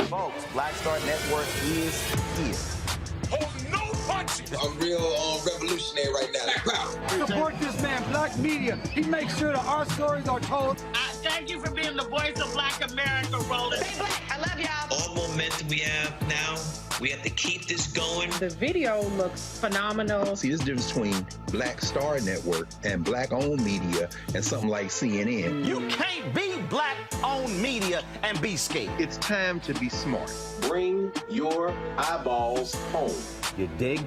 Folks, Black Star Network is here. Oh, no punches! I'm real revolutionary right now. Black power. Support this man, Black Media. He makes sure that our stories are told. Thank you for being the voice of Black America, Roland. Stay black. I love y'all. All momentum we have now, we have to keep this going. The video looks phenomenal. See, this difference between Black Star Network and Black-owned media and something like CNN. You can't be Black-owned media and be scared. It's time to be smart. Bring your eyeballs home. You dig?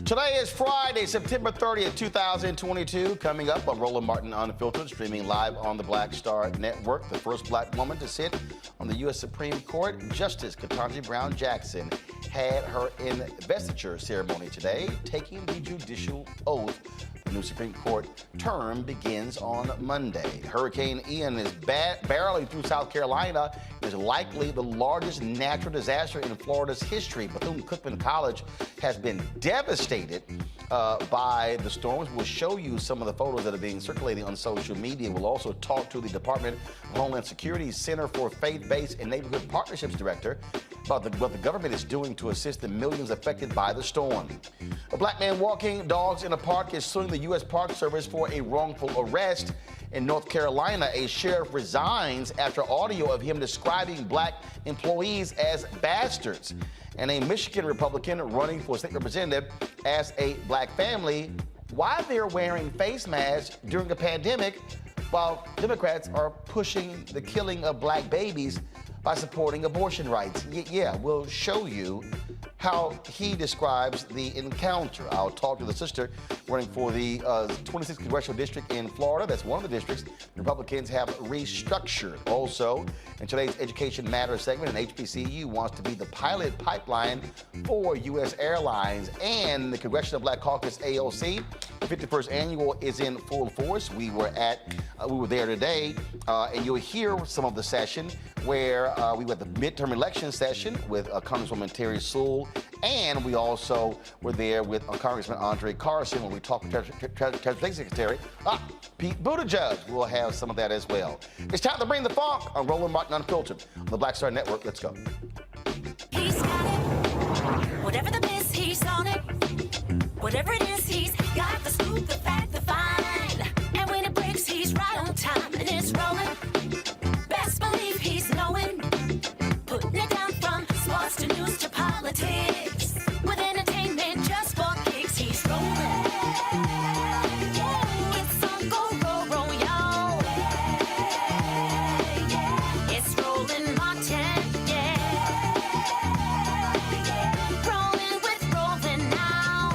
Today is Friday, September 30th, 2022. Coming up on Roland Martin Unfiltered, streaming live on the Black Star Network. The first Black woman to sit on the U.S. Supreme Court. Justice Ketanji Brown Jackson had her investiture ceremony today, taking the judicial oath. The new Supreme Court term begins on Monday. Hurricane Ian is barreling through South Carolina. It is likely the largest natural disaster in Florida's history. Bethune-Cookman College has been devastated by the storms. We'll show you some of the photos that are being circulated on social media. We'll also talk to the Department of Homeland Security's Center for Faith-Based and Neighborhood Partnerships Director about what the government is doing to assist the millions affected by the storm. A black man walking dogs in a park is suing the U.S. Park Service for a wrongful arrest. In North Carolina, a sheriff resigns after audio of him describing black employees as bastards. And a Michigan Republican running for state representative asked a black family why they're wearing face masks during a pandemic while Democrats are pushing the killing of black babies by supporting abortion rights. Yeah, we'll show you how he describes the encounter. I'll talk to the sister running for the 26th Congressional District in Florida. That's one of the districts Republicans have restructured. Also, in today's Education Matters segment, an HBCU wants to be the pilot pipeline for U.S. airlines. And the Congressional Black Caucus AOC, the 51st annual, is in full force. We were there today, and you'll hear some of the session where we were at the midterm election session with Congresswoman Terry Sewell, and we also were there with Congressman Andre Carson when we talked to Transportation Secretary Pete Buttigieg. We'll have some of that as well. It's time to bring the funk on Roland Martin Unfiltered on the Black Star Network. Let's go. He's got it. Whatever the miss, he's on it. Whatever it is, he's got the scoop, the fact, the find. And when it breaks, he's right on time and it's rolling. Best believe he's knowing. Putting it down from sports to news to politics. With entertainment just for kicks, he's rolling. It's on go, roll, roll, y'all. It's Roland Martin, yeah. Rolling with Roland now.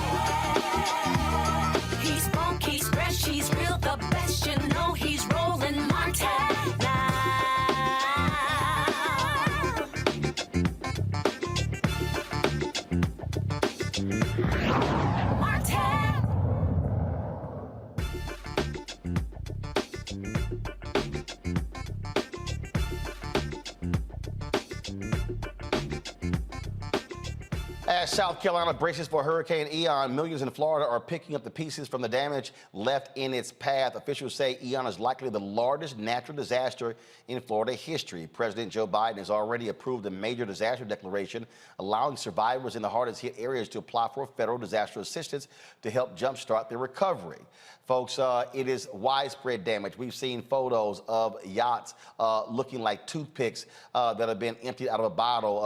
He's funk, he's fresh, he's real, the best, you know he's Roland Martin now. As South Carolina braces for Hurricane Ian, millions in Florida are picking up the pieces from the damage left in its path. Officials say Ian is likely the largest natural disaster in Florida history. President Joe Biden has already approved a major disaster declaration, allowing survivors in the hardest hit areas to apply for federal disaster assistance to help jumpstart their recovery. Folks, it is widespread damage. We've seen photos of yachts looking like toothpicks that have been emptied out of a bottle,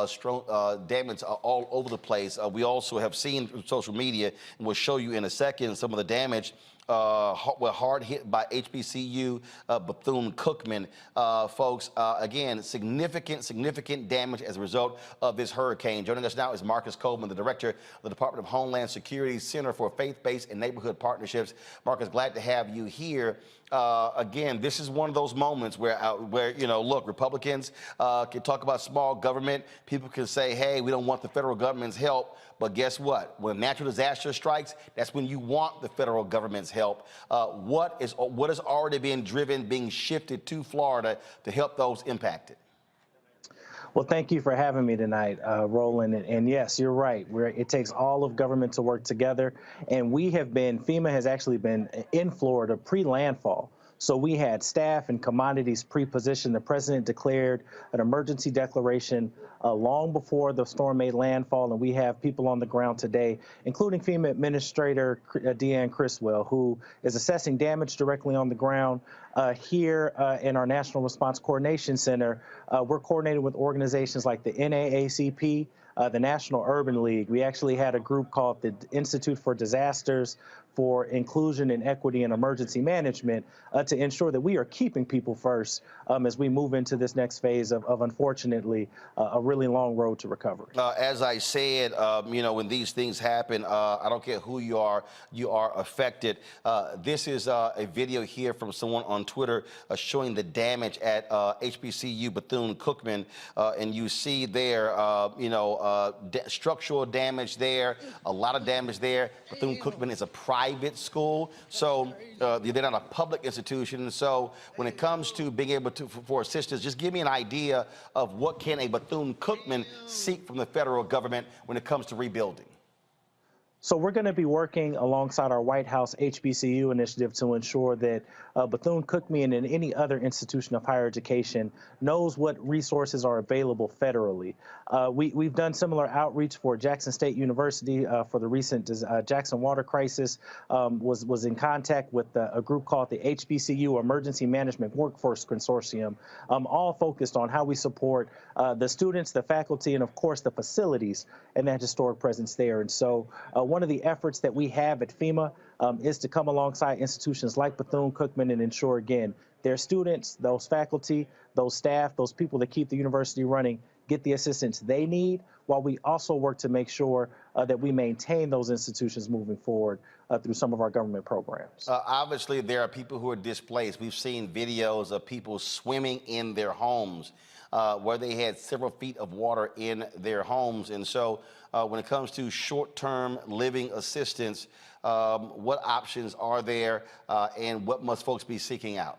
damage all over the place. We also have seen through social media, and we'll show you in a second, some of the damage were hard hit by HBCU, Bethune-Cookman. Folks, again, significant damage as a result of this hurricane. Joining us now is Marcus Coleman, the director of the Department of Homeland Security's Center for Faith-Based and Neighborhood Partnerships. Marcus, glad to have you here. Again, this is one of those moments where you know, look, Republicans can talk about small government. People can say, hey, we don't want the federal government's help. But guess what? When a natural disaster strikes, that's when you want the federal government's help. What has already been being shifted to Florida to help those impacted? Well, thank you for having me tonight, Roland. And yes, you're right. It takes all of government to work together. And FEMA has actually been in Florida pre-landfall. So we had staff and commodities pre-positioned. The president declared an emergency declaration long before the storm made landfall, and we have people on the ground today, including FEMA Administrator Deanne Criswell, who is assessing damage directly on the ground. Here in our National Response Coordination Center, we're coordinating with organizations like the NAACP, the National Urban League. We actually had a group called the Institute for Disasters for Inclusion and Equity and Emergency Management to ensure that we are keeping people first as we move into this next phase of unfortunately, a really long road to recovery. As I said, you know, when these things happen, I don't care who you are affected. This is a video here from someone on Twitter showing the damage at HBCU Bethune-Cookman, and you see there, you know, structural damage there, a lot of damage there. Bethune-Cookman is a private school, so they're not a public institution. So when it comes to being able to for assistance, just give me an idea of what can a Bethune-Cookman seek from the federal government when it comes to rebuilding. So we're going to be working alongside our White House HBCU initiative to ensure that Bethune-Cookman and any other institution of higher education knows what resources are available federally. We've done similar outreach for Jackson State University for the recent Jackson water crisis, was in contact with a group called the HBCU Emergency Management Workforce Consortium, all focused on how we support the students, the faculty, and of course the facilities and that historic presence there. And so one of the efforts that we have at FEMA is to come alongside institutions like Bethune-Cookman and ensure, again, their students, those faculty, those staff, those people that keep the university running get the assistance they need, while we also work to make sure that we maintain those institutions moving forward through some of our government programs. Obviously, there are people who are displaced. We've seen videos of people swimming in their homes where they had several feet of water in their homes. And so when it comes to short-term living assistance, what options are there and what must folks be seeking out?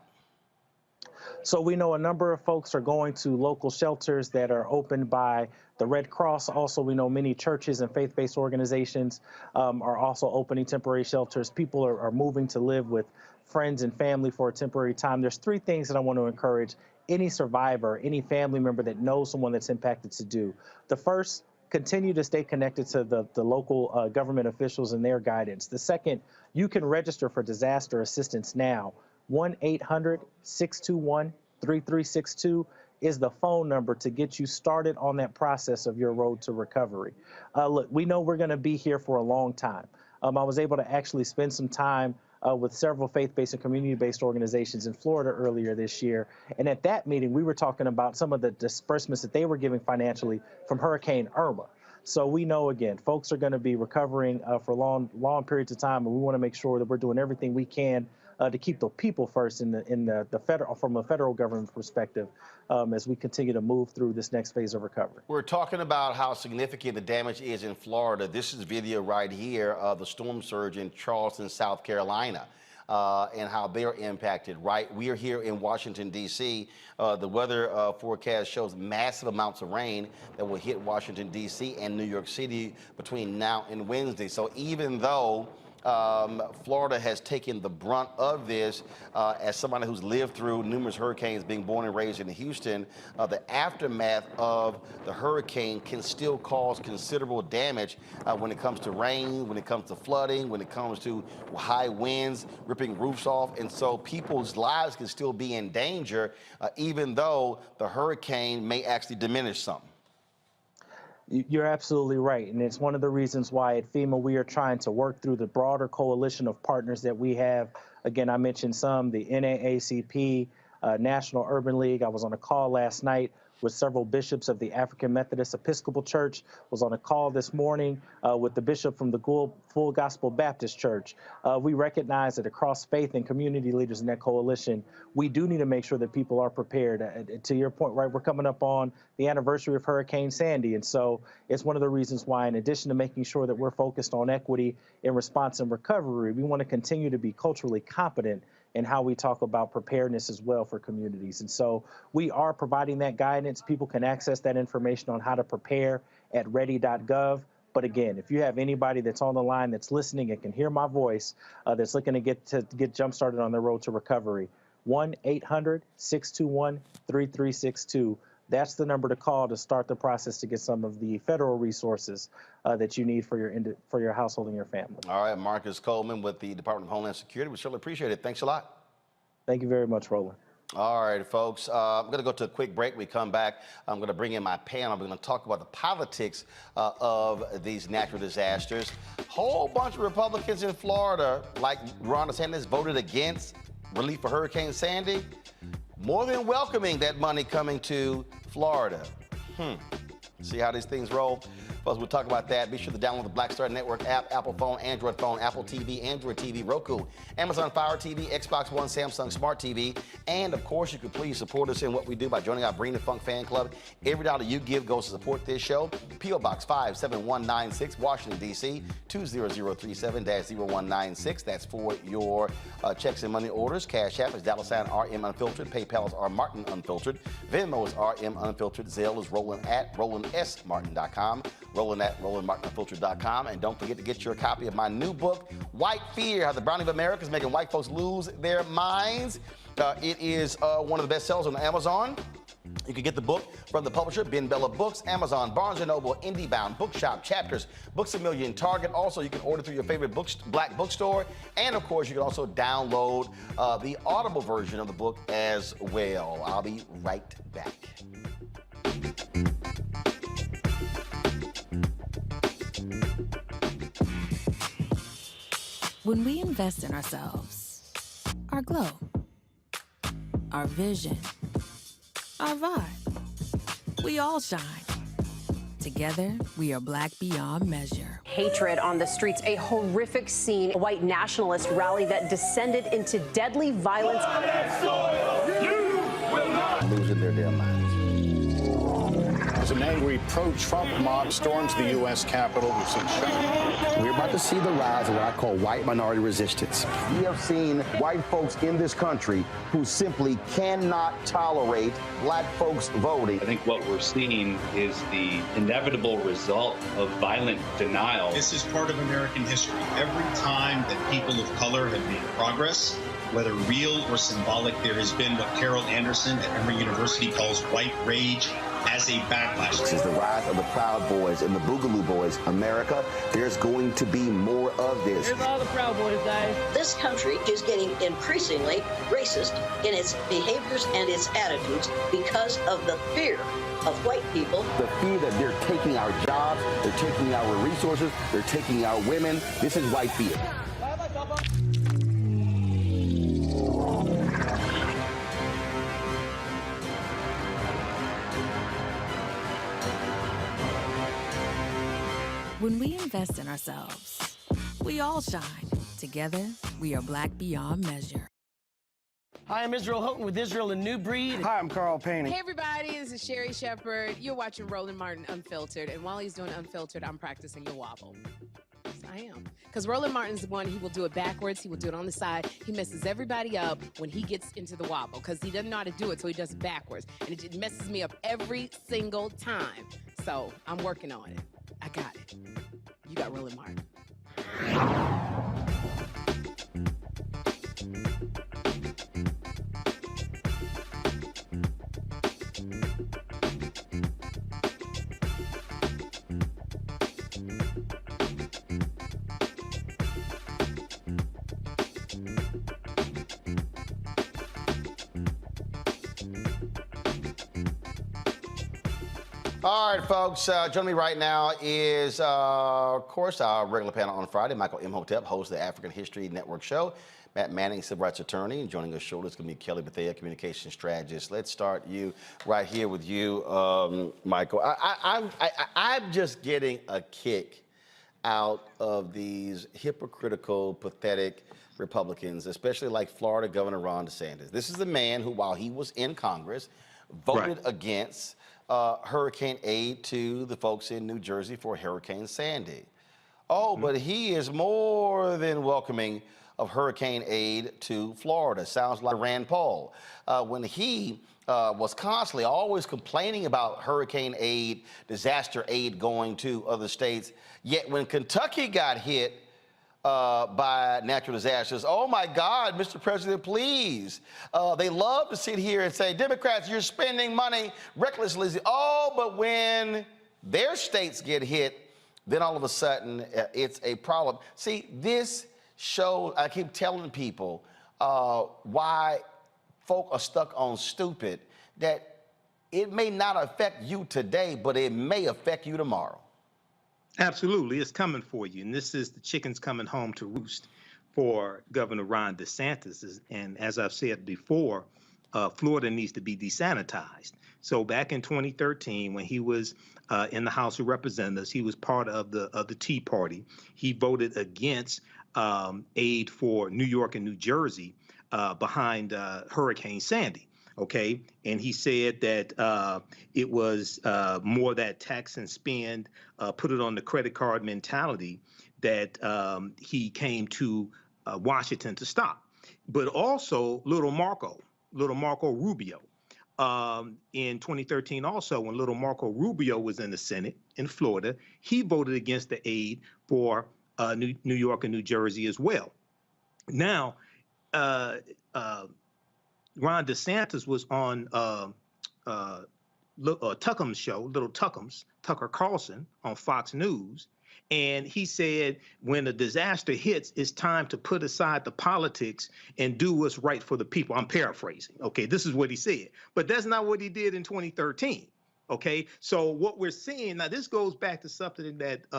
So we know a number of folks are going to local shelters that are opened by the Red Cross. Also, we know many churches and faith-based organizations are also opening temporary shelters. People are moving to live with friends and family for a temporary time. There's three things that I want to encourage any survivor, any family member that knows someone that's impacted to do. The first, continue to stay connected to the local government officials and their guidance. The second, you can register for disaster assistance now. 1-800-621-3362 is the phone number to get you started on that process of your road to recovery. Look, we know we're going to be here for a long time. I was able to actually spend some time with several faith-based and community-based organizations in Florida earlier this year. And at that meeting, we were talking about some of the disbursements that they were giving financially from Hurricane Irma. So we know, again, folks are going to be recovering for long periods of time, and we want to make sure that we're doing everything we can to keep the people first in the federal, from a federal government perspective, as we continue to move through this next phase of recovery. We're talking about how significant the damage is in Florida. This is video right here of the storm surge in Charleston, South Carolina, and how they're impacted, right? We are here in Washington, D.C. The weather forecast shows massive amounts of rain that will hit Washington, D.C. and New York City between now and Wednesday. So even though Florida has taken the brunt of this, as somebody who's lived through numerous hurricanes, being born and raised in Houston, the aftermath of the hurricane can still cause considerable damage when it comes to rain, when it comes to flooding, when it comes to high winds, ripping roofs off. And so people's lives can still be in danger, even though the hurricane may actually diminish something. You're absolutely right, and it's one of the reasons why at FEMA we are trying to work through the broader coalition of partners that we have. Again, I mentioned some, the NAACP, National Urban League. I was on a call last night with several bishops of the African Methodist Episcopal Church, was on a call this morning with the bishop from the Full Gospel Baptist Church. We recognize that across faith and community leaders in that coalition, we do need to make sure that people are prepared. To your point, right, we're coming up on the anniversary of Hurricane Sandy, and so it's one of the reasons why, in addition to making sure that we're focused on equity in response and recovery, we want to continue to be culturally competent and how we talk about preparedness as well for communities. And so we are providing that guidance. People can access that information on how to prepare at ready.gov. But again, if you have anybody that's on the line that's listening and can hear my voice, that's looking to get jump-started on their road to recovery, 1-800-621-3362. That's the number to call to start the process to get some of the federal resources that you need for your household and your family. All right, Marcus Coleman with the Department of Homeland Security. We certainly appreciate it. Thanks a lot. Thank you very much, Roland. All right, folks. I'm going to go to a quick break. We come back. I'm going to bring in my panel. We're going to talk about the politics of these natural disasters. Whole bunch of Republicans in Florida, like Ron DeSantis, voted against relief for Hurricane Sandy. More than welcoming that money coming to Florida. See how these things roll? Folks, we'll talk about that. Be sure to download the Black Star Network app, Apple phone, Apple TV, Android TV, Roku, Amazon Fire TV, Xbox One, Samsung Smart TV. And, of course, you can please support us in what we do by joining our Bring the Funk fan club. Every dollar you give goes to support this show. P.O. Box 57196, Washington, D.C., 20037-0196. That's for your checks and money orders. Cash App is $RM Unfiltered. PayPal is R Martin Unfiltered. Venmo is RM Unfiltered. Zelle is Roland at RolandSMartin.com. Roland at RolandMartinUnfiltered.com. And don't forget to get your copy of my new book, White Fear, How the Browning of America is Making White Folks Lose Their Minds. It is one of the best sellers on Amazon. You can get the book from the publisher, Ben Bella Books, Amazon, Barnes & Noble, IndieBound, Bookshop, Chapters, Books A Million, Target. Also, you can order through your favorite black bookstore. And, of course, you can also download the Audible version of the book as well. I'll be right back. When we invest in ourselves, our glow, our vision, our vibe, we all shine. Together, we are black beyond measure. Hatred on the streets, a horrific scene, a white nationalist rally that descended into deadly violence. Losing their damn minds. As an angry pro-Trump mob storms the U.S. Capitol, we're about to see the rise of what I call white minority resistance. We have seen white folks in this country who simply cannot tolerate black folks voting. I think what we're seeing is the inevitable result of violent denial. This is part of American history. Every time that people of color have made progress, whether real or symbolic, there has been what Carol Anderson at Emory University calls white rage as a backlash. This is the rise of the Proud Boys and the Boogaloo Boys. America, there's going to be more of this. Here's all the Proud Boys, guys. This country is getting increasingly racist in its behaviors and its attitudes because of the fear of white people. The fear that they're taking our jobs, they're taking our resources, they're taking our women. This is white fear. When we invest in ourselves, we all shine. Together, we are black beyond measure. Hi, I'm Israel Houghton with Israel A New Breed. Hi, I'm Carl Payne. Hey, everybody, this is Sherry Shepherd. You're watching Roland Martin Unfiltered, and while he's doing Unfiltered, I'm practicing the wobble. Yes, I am. Because Roland Martin's the one, he will do it backwards, he will do it on the side. He messes everybody up when he gets into the wobble, because he doesn't know how to do it, so he does it backwards. And it just messes me up every single time. So I'm working on it. I got it. You got Roland Martin. All right, folks, joining me right now is, of course, our regular panel on Friday, Michael Imhotep, host of the African History Network show, Matt Manning, civil rights attorney, and joining us shortly is going to be Kelly Bethea, communication strategist. Let's start you right here with you, Michael. I'm just getting a kick out of these hypocritical, pathetic Republicans, especially like Florida Governor Ron DeSantis. This is the man who, while he was in Congress, voted against hurricane aid to the folks in New Jersey for Hurricane Sandy. Oh, but he is more than welcoming of hurricane aid to Florida. Sounds like Rand Paul. When he was constantly always complaining about hurricane aid, disaster aid going to other states, yet when Kentucky got hit by natural disasters. Oh my God, Mr. President, please. They love to sit here and say, Democrats, you're spending money recklessly. Oh, but when their states get hit, then all of a sudden it's a problem. See, this shows, I keep telling people why folk are stuck on stupid, that it may not affect you today, but it may affect you tomorrow. Absolutely, it's coming for you. And this is the chickens coming home to roost for Governor Ron DeSantis. And as I've said before, Florida needs to be desanitized. So back in 2013, when he was in the House of Representatives, he was part of the Tea Party. He voted against aid for New York and New Jersey behind Hurricane Sandy. Okay, and he said that it was more that tax and spend, put it on the credit card mentality that he came to Washington to stop. But also little Marco Rubio. In 2013 also, when little Marco Rubio was in the Senate in Florida, he voted against the aid for New York and New Jersey as well. Now, Ron DeSantis was on Tucker's show, Little Tucker's, Tucker Carlson on Fox News, and he said when a disaster hits, it's time to put aside the politics and do what's right for the people. I'm paraphrasing. Okay, this is what he said, but that's not what he did in 2013. Okay, so what we're seeing now, this goes back to something that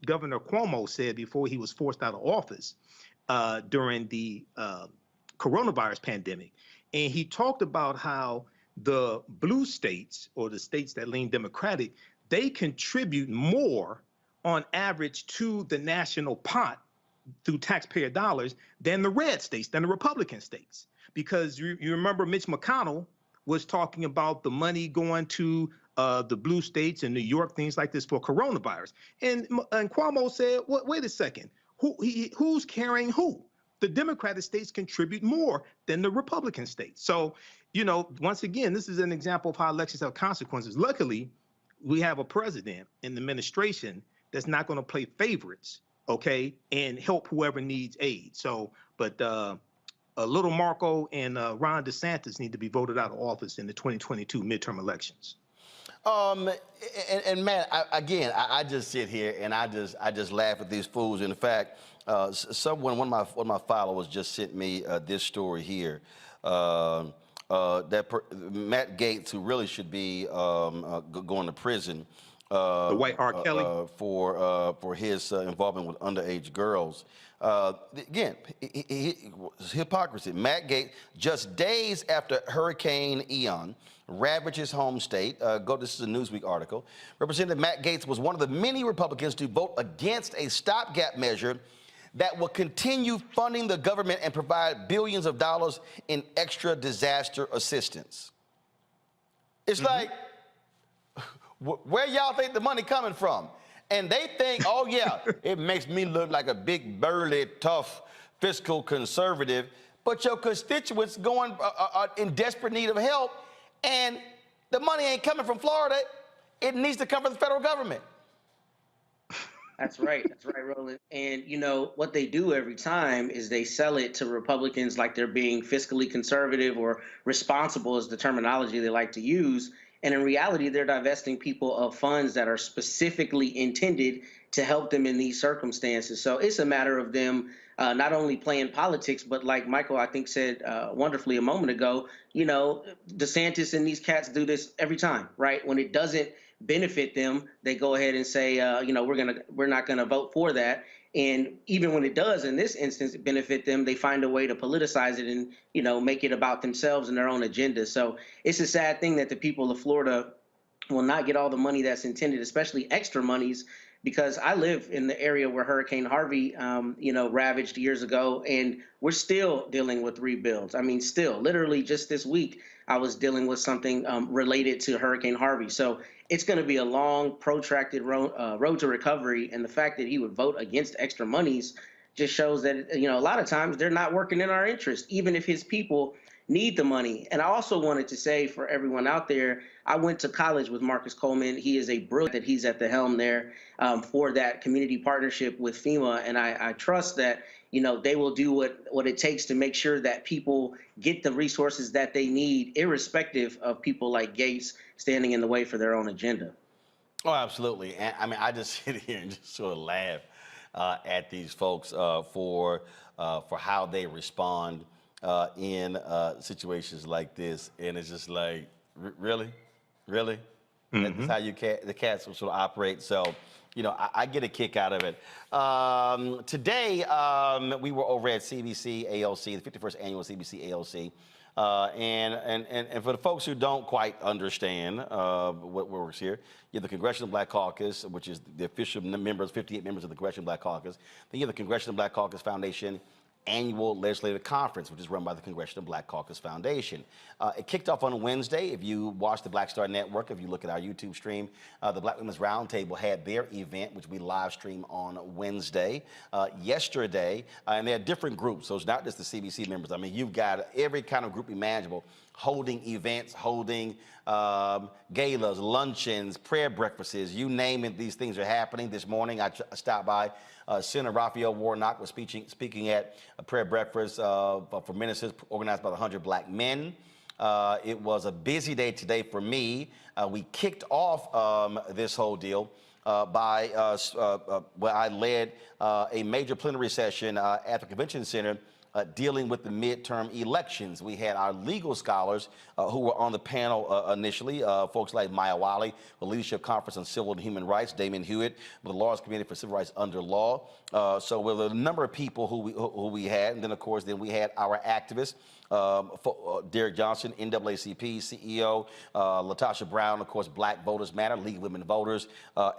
Governor Cuomo said before he was forced out of office during the coronavirus pandemic. And he talked about how the blue states, or the states that lean Democratic, they contribute more on average to the national pot through taxpayer dollars than the red states, than the Republican states. Because you remember Mitch McConnell was talking about the money going to the blue states and New York, things like this for coronavirus. And Cuomo said, wait a second, who's carrying who? The Democratic states contribute more than the Republican states. So, you know, once again, this is an example of how elections have consequences. Luckily, we have a president in the administration that's not going to play favorites, okay, and help whoever needs aid. So, but Little Marco and Ron DeSantis need to be voted out of office in the 2022 midterm elections. And man, I just sit here and I just laugh at these fools. In fact, one of my followers just sent me this story here. Matt Gaetz, who really should be going to prison, the white R. Kelly, for his involvement with underage girls. Again, hypocrisy. Matt Gaetz, just days after Hurricane Ian ravaged his home state. This is a Newsweek article. Representative Matt Gaetz was one of the many Republicans to vote against a stopgap measure that will continue funding the government and provide billions of dollars in extra disaster assistance. It's like, where y'all think the money coming from? And they think, oh yeah, it makes me look like a big, burly, tough, fiscal conservative, but your constituents are in desperate need of help, and the money ain't coming from Florida. It needs to come from the federal government. That's right, Roland. And you know, what they do every time is they sell it to Republicans like they're being fiscally conservative or responsible is the terminology they like to use. And in reality, they're divesting people of funds that are specifically intended to help them in these circumstances. So it's a matter of them not only playing politics, but like Michael, I think, said wonderfully a moment ago, you know, DeSantis and these cats do this every time, right? When it doesn't benefit them, they go ahead and say, you know, we're not gonna vote for that. And even when it does, in this instance, benefit them, they find a way to politicize it and, you know, make it about themselves and their own agenda. So it's a sad thing that the people of Florida will not get all the money that's intended, especially extra monies, because I live in the area where Hurricane Harvey, you know, ravaged years ago, and we're still dealing with rebuilds. I mean, still, literally just this week, I was dealing with something related to Hurricane Harvey. So it's going to be a long, protracted road to recovery. And the fact that he would vote against extra monies just shows that, you know, a lot of times they're not working in our interest, even if his people need the money. And I also wanted to say for everyone out there, I went to college with Marcus Coleman. He is a brilliant that he's at the helm there for that community partnership with FEMA. And I trust that, you know, they will do what it takes to make sure that people get the resources that they need, irrespective of people like Gaetz standing in the way for their own agenda. Oh, absolutely. And I mean, I just sit here and just sort of laugh at these folks for how they respond in situations like this, and it's just like, really? That's how the cats will sort of operate. So, you know, I get a kick out of it. Today, we were over at CBC ALC, the 51st annual CBC ALC. And for the folks who don't quite understand what works here, you have the Congressional Black Caucus, which is the official members, 58 members of the Congressional Black Caucus. Then you have the Congressional Black Caucus Foundation Annual Legislative Conference, which is run by the Congressional Black Caucus Foundation. It kicked off on Wednesday. If you watch the Black Star Network, if you look at our YouTube stream, the Black Women's Roundtable had their event, which we live stream on Wednesday. Yesterday, and they had different groups, so it's not just the CBC members. I mean, you've got every kind of group imaginable holding events, holding galas, luncheons, prayer breakfasts, you name it, these things are happening. This morning, I stopped by. Senator Raphael Warnock was speaking at a prayer breakfast for ministers organized by the 100 Black Men. It was a busy day today for me. We kicked off this whole deal by where I led a major plenary session at the Convention Center dealing with the midterm elections. We had our legal scholars who were on the panel initially, folks like Maya Wiley, the Leadership Conference on Civil and Human Rights, Damon Hewitt, with the Lawyers Committee for Civil Rights Under Law. So with a number of people who we had, and then of course, we had our activists, Derek Johnson, NAACP CEO, Latasha Brown, of course, Black Voters Matter, League of Women Voters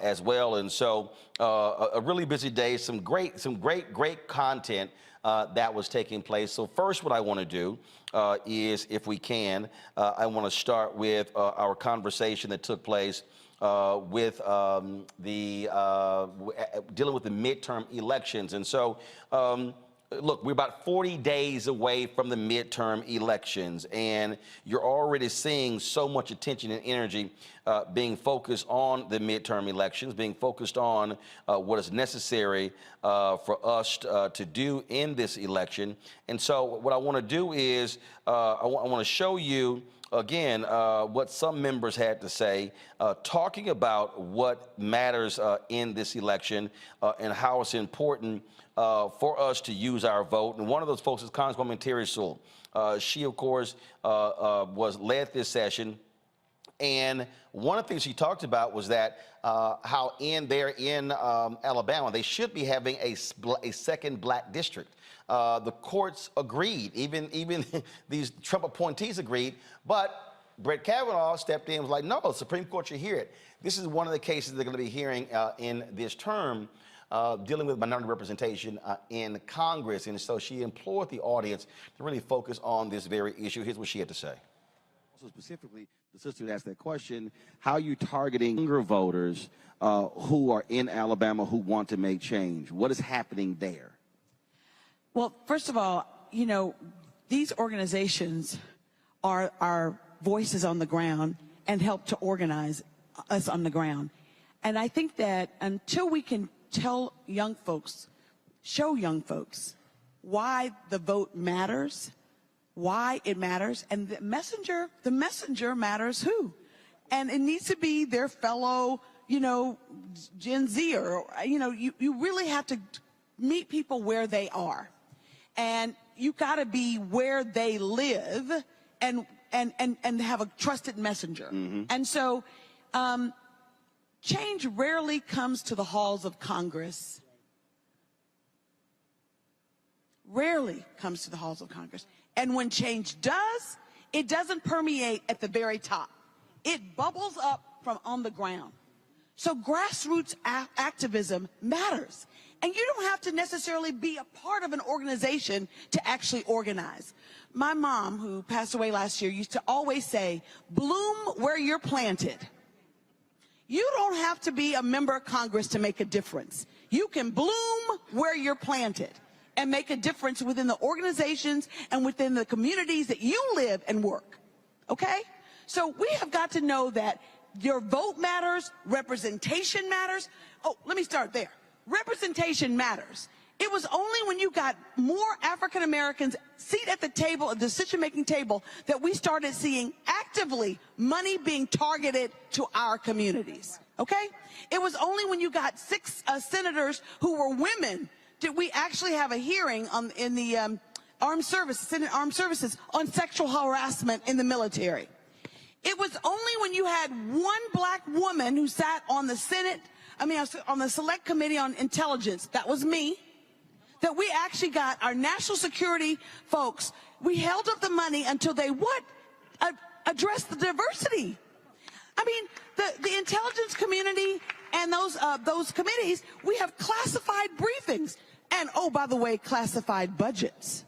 as well. And so a really busy day, some great content that was taking place. So first, what I want to do is, if we can, I want to start with our conversation that took place with dealing with the midterm elections. And so, look, we're about 40 days away from the midterm elections, and you're already seeing so much attention and energy being focused on the midterm elections, being focused on what is necessary for us to do in this election. And so what I want to do is I want to show you again, what some members had to say, talking about what matters in this election and how it's important for us to use our vote. And one of those folks is Congresswoman Terry Sewell. She, of course, led this session. And one of the things she talked about was that how in Alabama, they should be having a second black district. The courts agreed, even these Trump appointees agreed, but Brett Kavanaugh stepped in and was like, no, the Supreme Court should hear it. This is one of the cases they're going to be hearing in this term, dealing with minority representation in Congress. And so she implored the audience to really focus on this very issue. Here's what she had to say. Also specifically, the sister who asked that question, how are you targeting younger voters who are in Alabama who want to make change? What is happening there? Well, first of all, you know, these organizations are our voices on the ground and help to organize us on the ground. And I think that until we can tell young folks, show young folks why the vote matters, why it matters, and the messenger matters who. And it needs to be their fellow, you know, Gen Z, or, you know, you really have to meet people where they are. And you got to be where they live and have a trusted messenger. Mm-hmm. And so change rarely comes to the halls of Congress. Rarely comes to the halls of Congress. And when change does, it doesn't permeate at the very top. It bubbles up from on the ground. So grassroots activism matters. And you don't have to necessarily be a part of an organization to actually organize. My mom, who passed away last year, used to always say, bloom where you're planted. You don't have to be a member of Congress to make a difference. You can bloom where you're planted and make a difference within the organizations and within the communities that you live and work. Okay? So we have got to know that your vote matters, representation matters. Oh, let me start there. Representation matters. It was only when you got more African Americans seat at the table, a decision-making table, that we started seeing actively money being targeted to our communities. Okay? It was only when you got 6 senators who were women did we actually have a hearing in the Senate Armed Services on sexual harassment in the military. It was only when you had one black woman who sat on the on the Select Committee on Intelligence, that was me, that we actually got our national security folks, we held up the money until they addressed the diversity. I mean, the intelligence community and those committees, we have classified briefings. And, oh, by the way, classified budgets.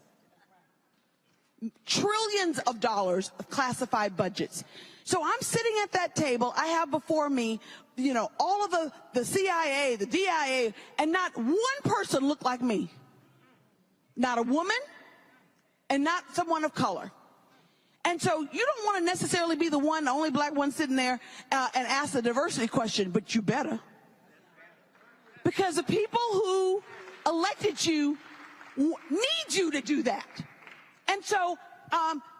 Trillions of dollars of classified budgets. So I'm sitting at that table. I have before me, you know, all of the CIA, the DIA, and not one person looked like me. Not a woman and not someone of color. And so you don't want to necessarily be the only black one sitting there and ask the diversity question, but you better. Because the people who elected you need you to do that. And so,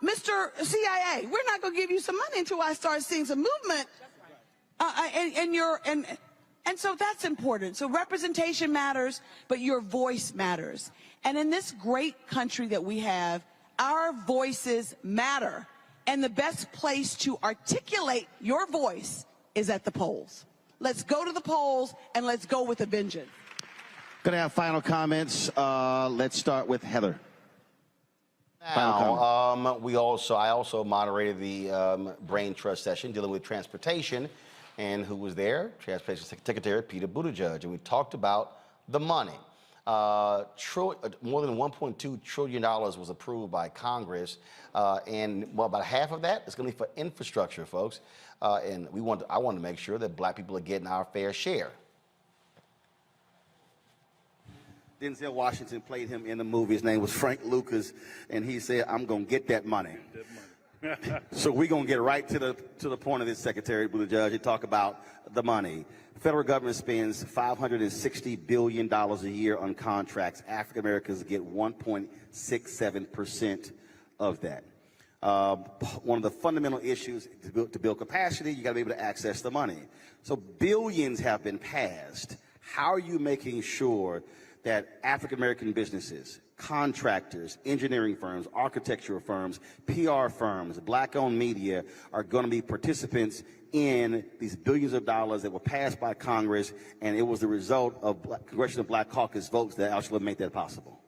Mr. CIA, we're not going to give you some money until I start seeing some movement. And so that's important. So representation matters, but your voice matters. And in this great country that we have, our voices matter. And the best place to articulate your voice is at the polls. Let's go to the polls and let's go with a vengeance. Going to have final comments. Let's start with Heather. Now, I also moderated the Brain Trust session dealing with transportation, and who was there? Transportation Secretary Peter Buttigieg, and we talked about the money. More than $1.2 trillion was approved by Congress, and about half of that is going to be for infrastructure, folks. And I want to make sure that black people are getting our fair share. Denzel Washington played him in the movie. His name was Frank Lucas, and he said, "I'm going to get that money." So we're going to get right to the point of this, Secretary Buttigieg, and talk about the money. The federal government spends $560 billion a year on contracts. African Americans get 1.67% of that. One of the fundamental issues to build capacity, you got to be able to access the money. So billions have been passed. How are you making sure that African American businesses, contractors, engineering firms, architectural firms, PR firms, black-owned media are going to be participants in these billions of dollars that were passed by Congress, and it was the result of Congressional Black Caucus votes that actually made that possible?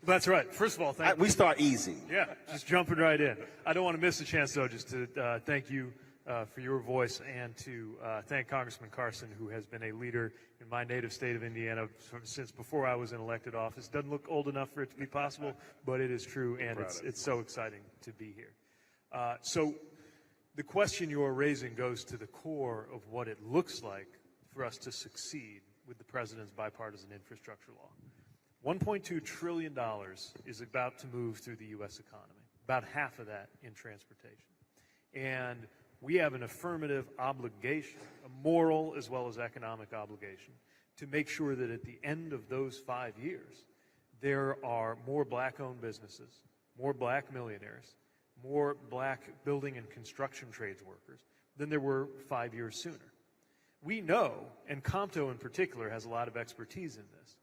That's right. First of all, thank you. We start easy. Yeah, just jumping right in. I don't want to miss a chance, though, just to thank you for your voice and to thank Congressman Carson, who has been a leader in my native state of Indiana since before I was in elected office. Doesn't look old enough for it to be possible, but it is true, and it's so exciting to be here. So the question you're raising goes to the core of what it looks like for us to succeed with the president's bipartisan infrastructure law. $1.2 trillion is about to move through the U.S. economy, about half of that in transportation. And we have an affirmative obligation, a moral as well as economic obligation, to make sure that at the end of those 5 years, there are more black-owned businesses, more black millionaires, more black building and construction trades workers than there were 5 years sooner. We know, and Compto in particular has a lot of expertise in this,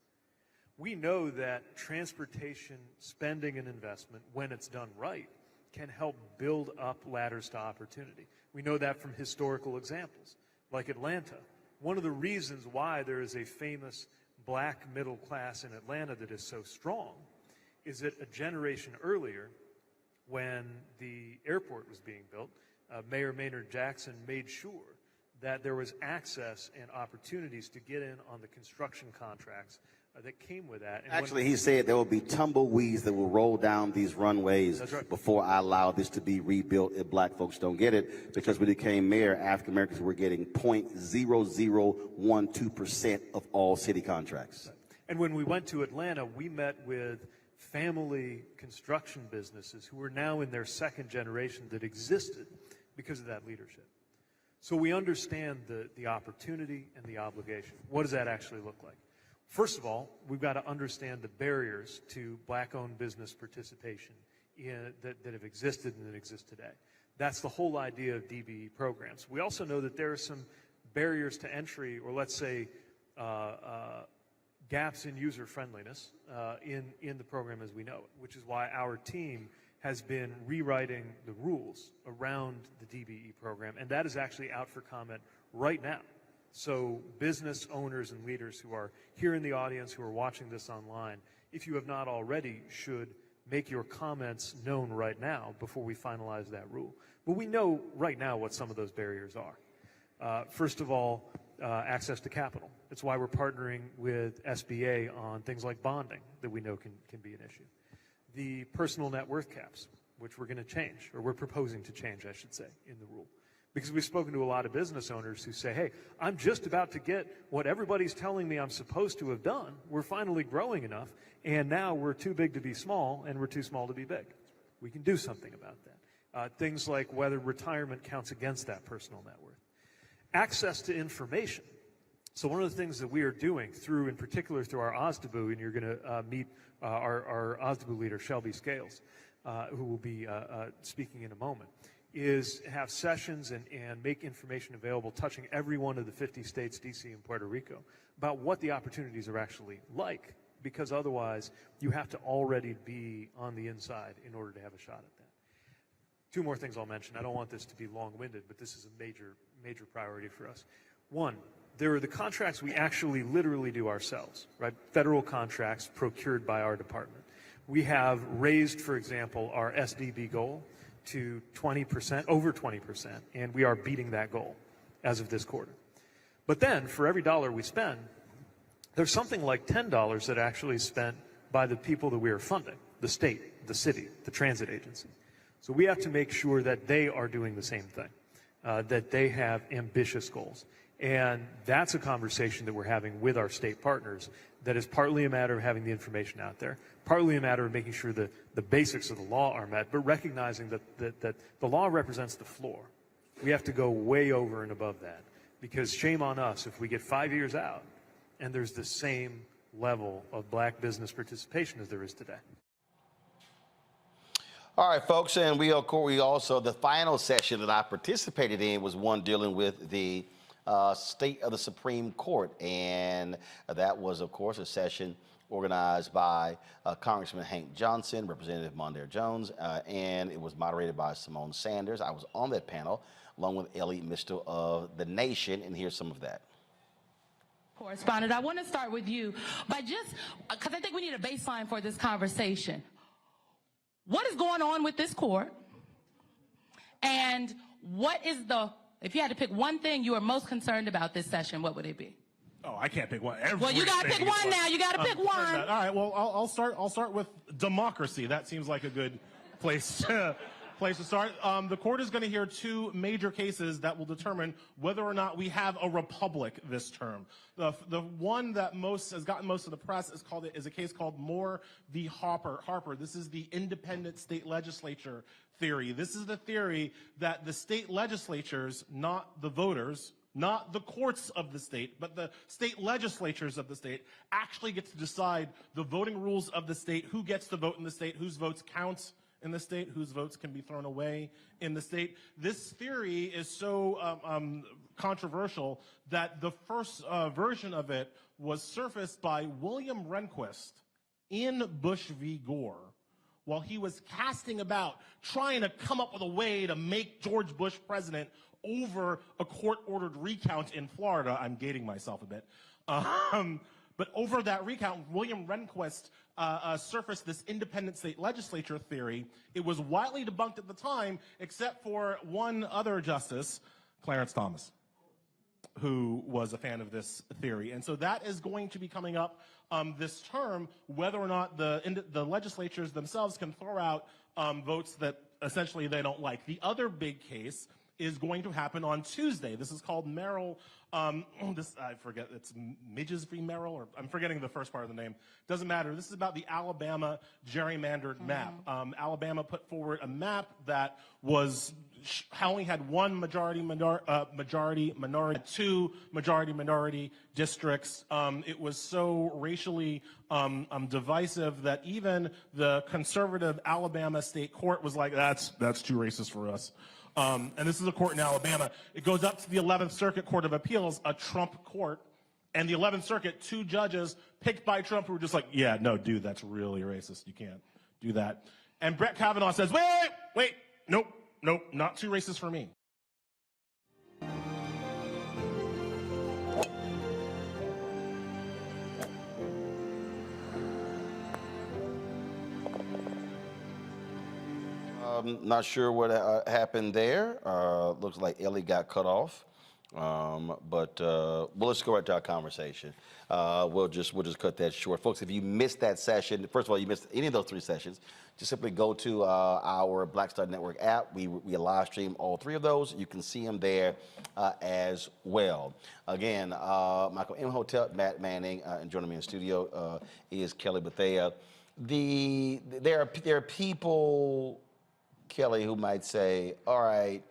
we know that transportation spending and investment, when it's done right, can help build up ladders to opportunity. We know that from historical examples, like Atlanta. One of the reasons why there is a famous black middle class in Atlanta that is so strong is that a generation earlier, when the airport was being built, Mayor Maynard Jackson made sure that there was access and opportunities to get in on the construction contracts that came with that. And actually, he said there will be tumbleweeds that will roll down these runways before I allow this to be rebuilt if black folks don't get it, because when he became mayor, African Americans were getting 0.0012% of all city contracts. And when we went to Atlanta, we met with family construction businesses who are now in their second generation that existed because of that leadership. So we understand the opportunity and the obligation. What does that actually look like? First of all, we've got to understand the barriers to black-owned business participation that have existed and that exist today. That's the whole idea of DBE programs. We also know that there are some barriers to entry, or let's say gaps in user friendliness in the program as we know it, which is why our team has been rewriting the rules around the DBE program, and that is actually out for comment right now. So business owners and leaders who are here in the audience, who are watching this online, if you have not already, should make your comments known right now before we finalize that rule. But we know right now what some of those barriers are. First of all, access to capital. It's why we're partnering with SBA on things like bonding that we know can be an issue. The personal net worth caps, which we're going to change, or we're proposing to change, I should say, in the rule. Because we've spoken to a lot of business owners who say, hey, I'm just about to get what everybody's telling me I'm supposed to have done. We're finally growing enough, and now we're too big to be small, and we're too small to be big. We can do something about that. Things like whether retirement counts against that personal net worth. Access to information. So one of the things that we are doing through, in particular, through our OSDBU, and you're going to meet our OSDBU leader, Shelby Scales, who will be speaking in a moment, is have sessions and make information available touching every one of the 50 states, DC and Puerto Rico, about what the opportunities are actually like, because otherwise you have to already be on the inside in order to have a shot at that. Two more things I'll mention. I don't want this to be long-winded, but this is a major priority for us. One, there are the contracts we actually literally do ourselves, right? Federal contracts procured by our department. We have raised, for example, our SDB goal to 20%, over 20%, and we are beating that goal as of this quarter. But then, for every dollar we spend, there's something like $10 that actually is spent by the people that we are funding, the state, the city, the transit agency. So we have to make sure that they are doing the same thing, that they have ambitious goals. And that's a conversation that we're having with our state partners that is partly a matter of having the information out there, partly a matter of making sure that the basics of the law are met, but recognizing that the law represents the floor. We have to go way over and above that, because shame on us if we get 5 years out and there's the same level of black business participation as there is today. All right, folks, and we also, the final session that I participated in was one dealing with the state of the Supreme Court, and that was, of course, a session organized by Congressman Hank Johnson, Representative Mondaire Jones, and it was moderated by Simone Sanders. I was on that panel along with Ellie Mistel of The Nation, and here's some of that. Correspondent, I want to start with you by just, because I think we need a baseline for this conversation. What is going on with this court? And what is if you had to pick one thing you are most concerned about this session, what would it be? Oh, I can't pick one. Well, you got to pick one now. You got to pick one. All right. Well, I'll start with democracy. That seems like a good place to start. The court is going to hear two major cases that will determine whether or not we have a republic this term. The one that has gotten most of the press is a case called Moore v. Harper. This is the independent state legislature theory. This is the theory that the state legislatures, not the voters, not the courts of the state, but the state legislatures of the state, actually get to decide the voting rules of the state, who gets to vote in the state, whose votes count in the state, whose votes can be thrown away in the state. This theory is so controversial that the first version of it was surfaced by William Rehnquist in Bush v. Gore while he was casting about trying to come up with a way to make George Bush president over a court-ordered recount in Florida. I'm gating myself a bit. But over that recount, William Rehnquist surfaced this independent state legislature theory. It was widely debunked at the time, except for one other justice, Clarence Thomas, who was a fan of this theory. And so that is going to be coming up this term, whether or not the legislatures themselves can throw out votes that essentially they don't like. The other big case is going to happen on Tuesday. This is called Merrill. I forget, it's Midges v. Merrill, or I'm forgetting the first part of the name. Doesn't matter. This is about the Alabama gerrymandered map. Alabama put forward a map that was only had one majority minority, two majority minority districts. It was so racially divisive that even the conservative Alabama state court was like, that's too racist for us. And this is a court in Alabama. It goes up to the 11th Circuit Court of Appeals, a Trump court, And the 11th Circuit, 2 judges picked by Trump who were just like, yeah, no, dude, that's really racist. You can't do that. And Brett Kavanaugh says, wait, nope, not too racist for me. Not sure what happened there. Looks like Ellie got cut off. But let's go right to our conversation. We'll just cut that short. Folks, if you missed that session, first of all, you missed any of those 3 sessions, just simply go to our Black Star Network app. We live stream all 3 of those. You can see them there as well. Again, Michael Imhotep, Matt Manning, and joining me in the studio is Kelly Bethea. There are people, Kelly, who might say, all right,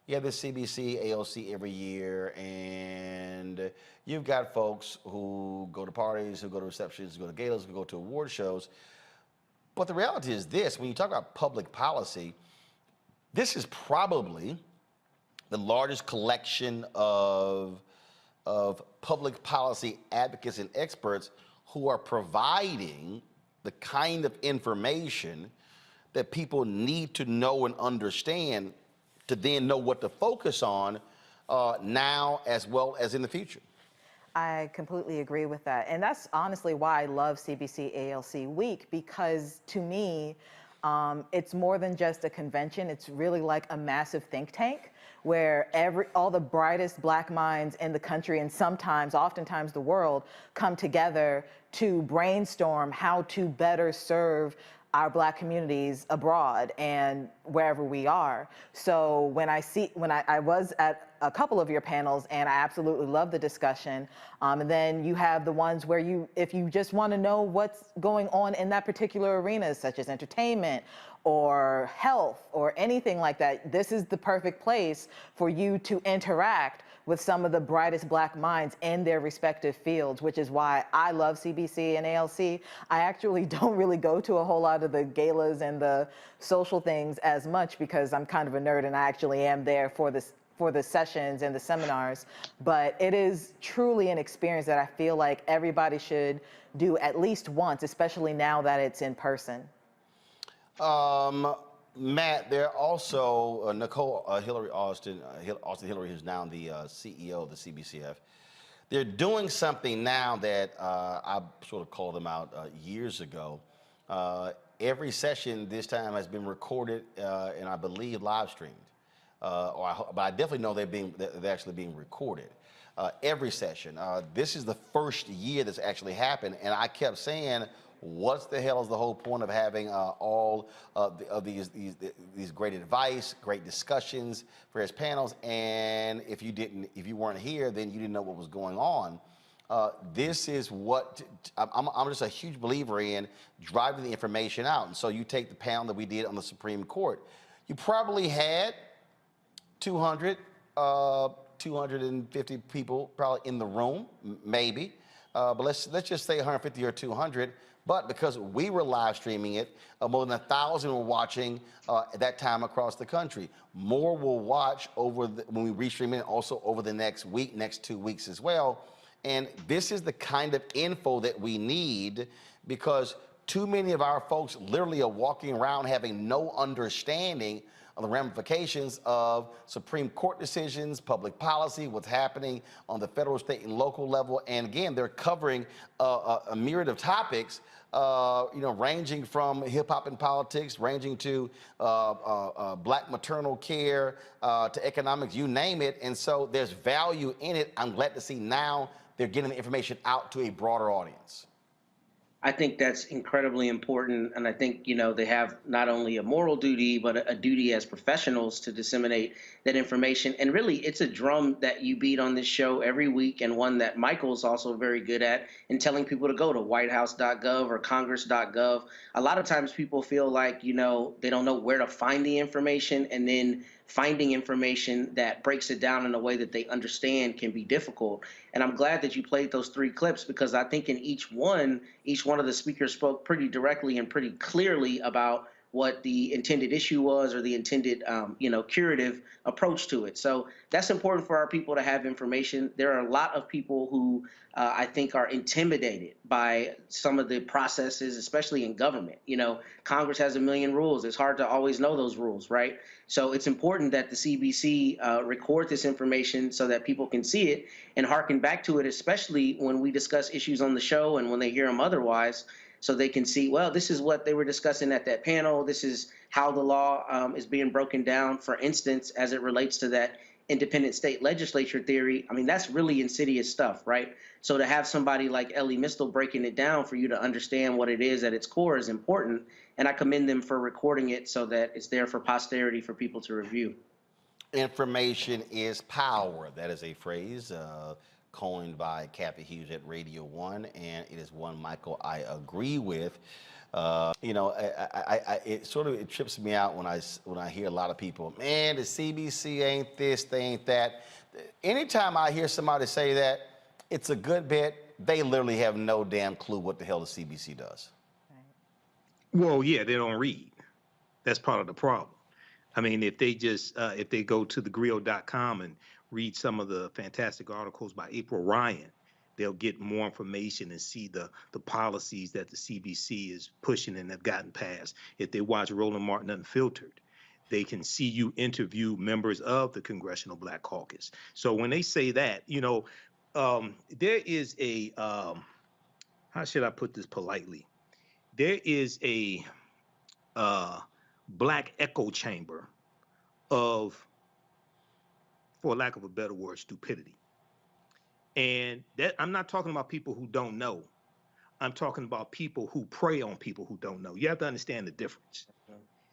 you have the CBC, ALC every year, and you've got folks who go to parties, who go to receptions, who go to galas, who go to award shows. But the reality is this: when you talk about public policy, this is probably the largest collection of public policy advocates and experts who are providing the kind of information that people need to know and understand to then know what to focus on now as well as in the future. I completely agree with that. And that's honestly why I love CBC ALC Week, because to me, it's more than just a convention. It's really like a massive think tank where all the brightest Black minds in the country and oftentimes the world come together to brainstorm how to better serve our Black communities abroad and wherever we are. So when I was at a couple of your panels, and I absolutely love the discussion. And then you have the ones where if you just want to know what's going on in that particular arena, such as entertainment or health or anything like that, this is the perfect place for you to interact with some of the brightest Black minds in their respective fields, which is why I love CBC and ALC. I actually don't really go to a whole lot of the galas and the social things as much because I'm kind of a nerd and I actually am there for the sessions and the seminars. But it is truly an experience that I feel like everybody should do at least once, especially now that it's in person. Matt, there are also Nicole Hillary Austin Hillary, who's now the CEO of the CBCF. They're doing something now that I sort of called them out years ago. Every session this time has been recorded and I believe live streamed. But I definitely know they're actually being recorded. Every session. This is the first year that's actually happened, and I kept saying, what the hell is the whole point of having all of these great advice, great discussions, various panels, and if you weren't here, then you didn't know what was going on. This is what I'm just a huge believer in, driving the information out. And so you take the panel that we did on the Supreme Court. You probably had 250 people probably in the room, maybe. But let's just say 150 or 200. But because we were live streaming it, more than 1,000 were watching at that time across the country. More will watch when we restream it, also over the next 2 weeks as well. And this is the kind of info that we need, because too many of our folks literally are walking around having no understanding of the ramifications of Supreme Court decisions, public policy, what's happening on the federal, state, and local level. And again, they're covering a myriad of topics, ranging from hip hop and politics, ranging to Black maternal care, to economics, you name it. And so there's value in it. I'm glad to see now they're getting the information out to a broader audience. I think that's incredibly important. And I think, they have not only a moral duty, but a duty as professionals to disseminate that information. And really, it's a drum that you beat on this show every week, and one that Michael's also very good at in telling people to go to whitehouse.gov or congress.gov. A lot of times people feel like, they don't know where to find the information, and then finding information that breaks it down in a way that they understand can be difficult. And I'm glad that you played those 3 clips, because I think in each one of the speakers spoke pretty directly and pretty clearly about what the intended issue was or the intended, curative approach to it. So that's important for our people to have information. There are a lot of people who I think are intimidated by some of the processes, especially in government. Congress has a million rules. It's hard to always know those rules, right? So it's important that the CBC record this information so that people can see it and hearken back to it, especially when we discuss issues on the show and when they hear them otherwise, so they can see, well, this is what they were discussing at that panel. This is how the law is being broken down, for instance, as it relates to that independent state legislature theory. I mean, that's really insidious stuff, right? So to have somebody like Ellie Mistel breaking it down for you to understand what it is at its core is important. And I commend them for recording it so that it's there for posterity for people to review. Information is power. That is a phrase coined by Kathy Hughes at Radio 1, and it is one, Michael, I agree with. It trips me out when I hear a lot of people, man, the CBC ain't this, they ain't that. Anytime I hear somebody say that, it's a good bit. They literally have no damn clue what the hell the CBC does. Well, yeah, they don't read. That's part of the problem. I mean, if they go to thegrio.com and read some of the fantastic articles by April Ryan, they'll get more information and see the policies that the CBC is pushing and have gotten passed. If they watch Roland Martin Unfiltered, they can see you interview members of the Congressional Black Caucus. So when they say that, there is a, how should I put this politely? There is a black echo chamber of, for lack of a better word, stupidity. And that, I'm not talking about people who don't know. I'm talking about people who prey on people who don't know. You have to understand the difference.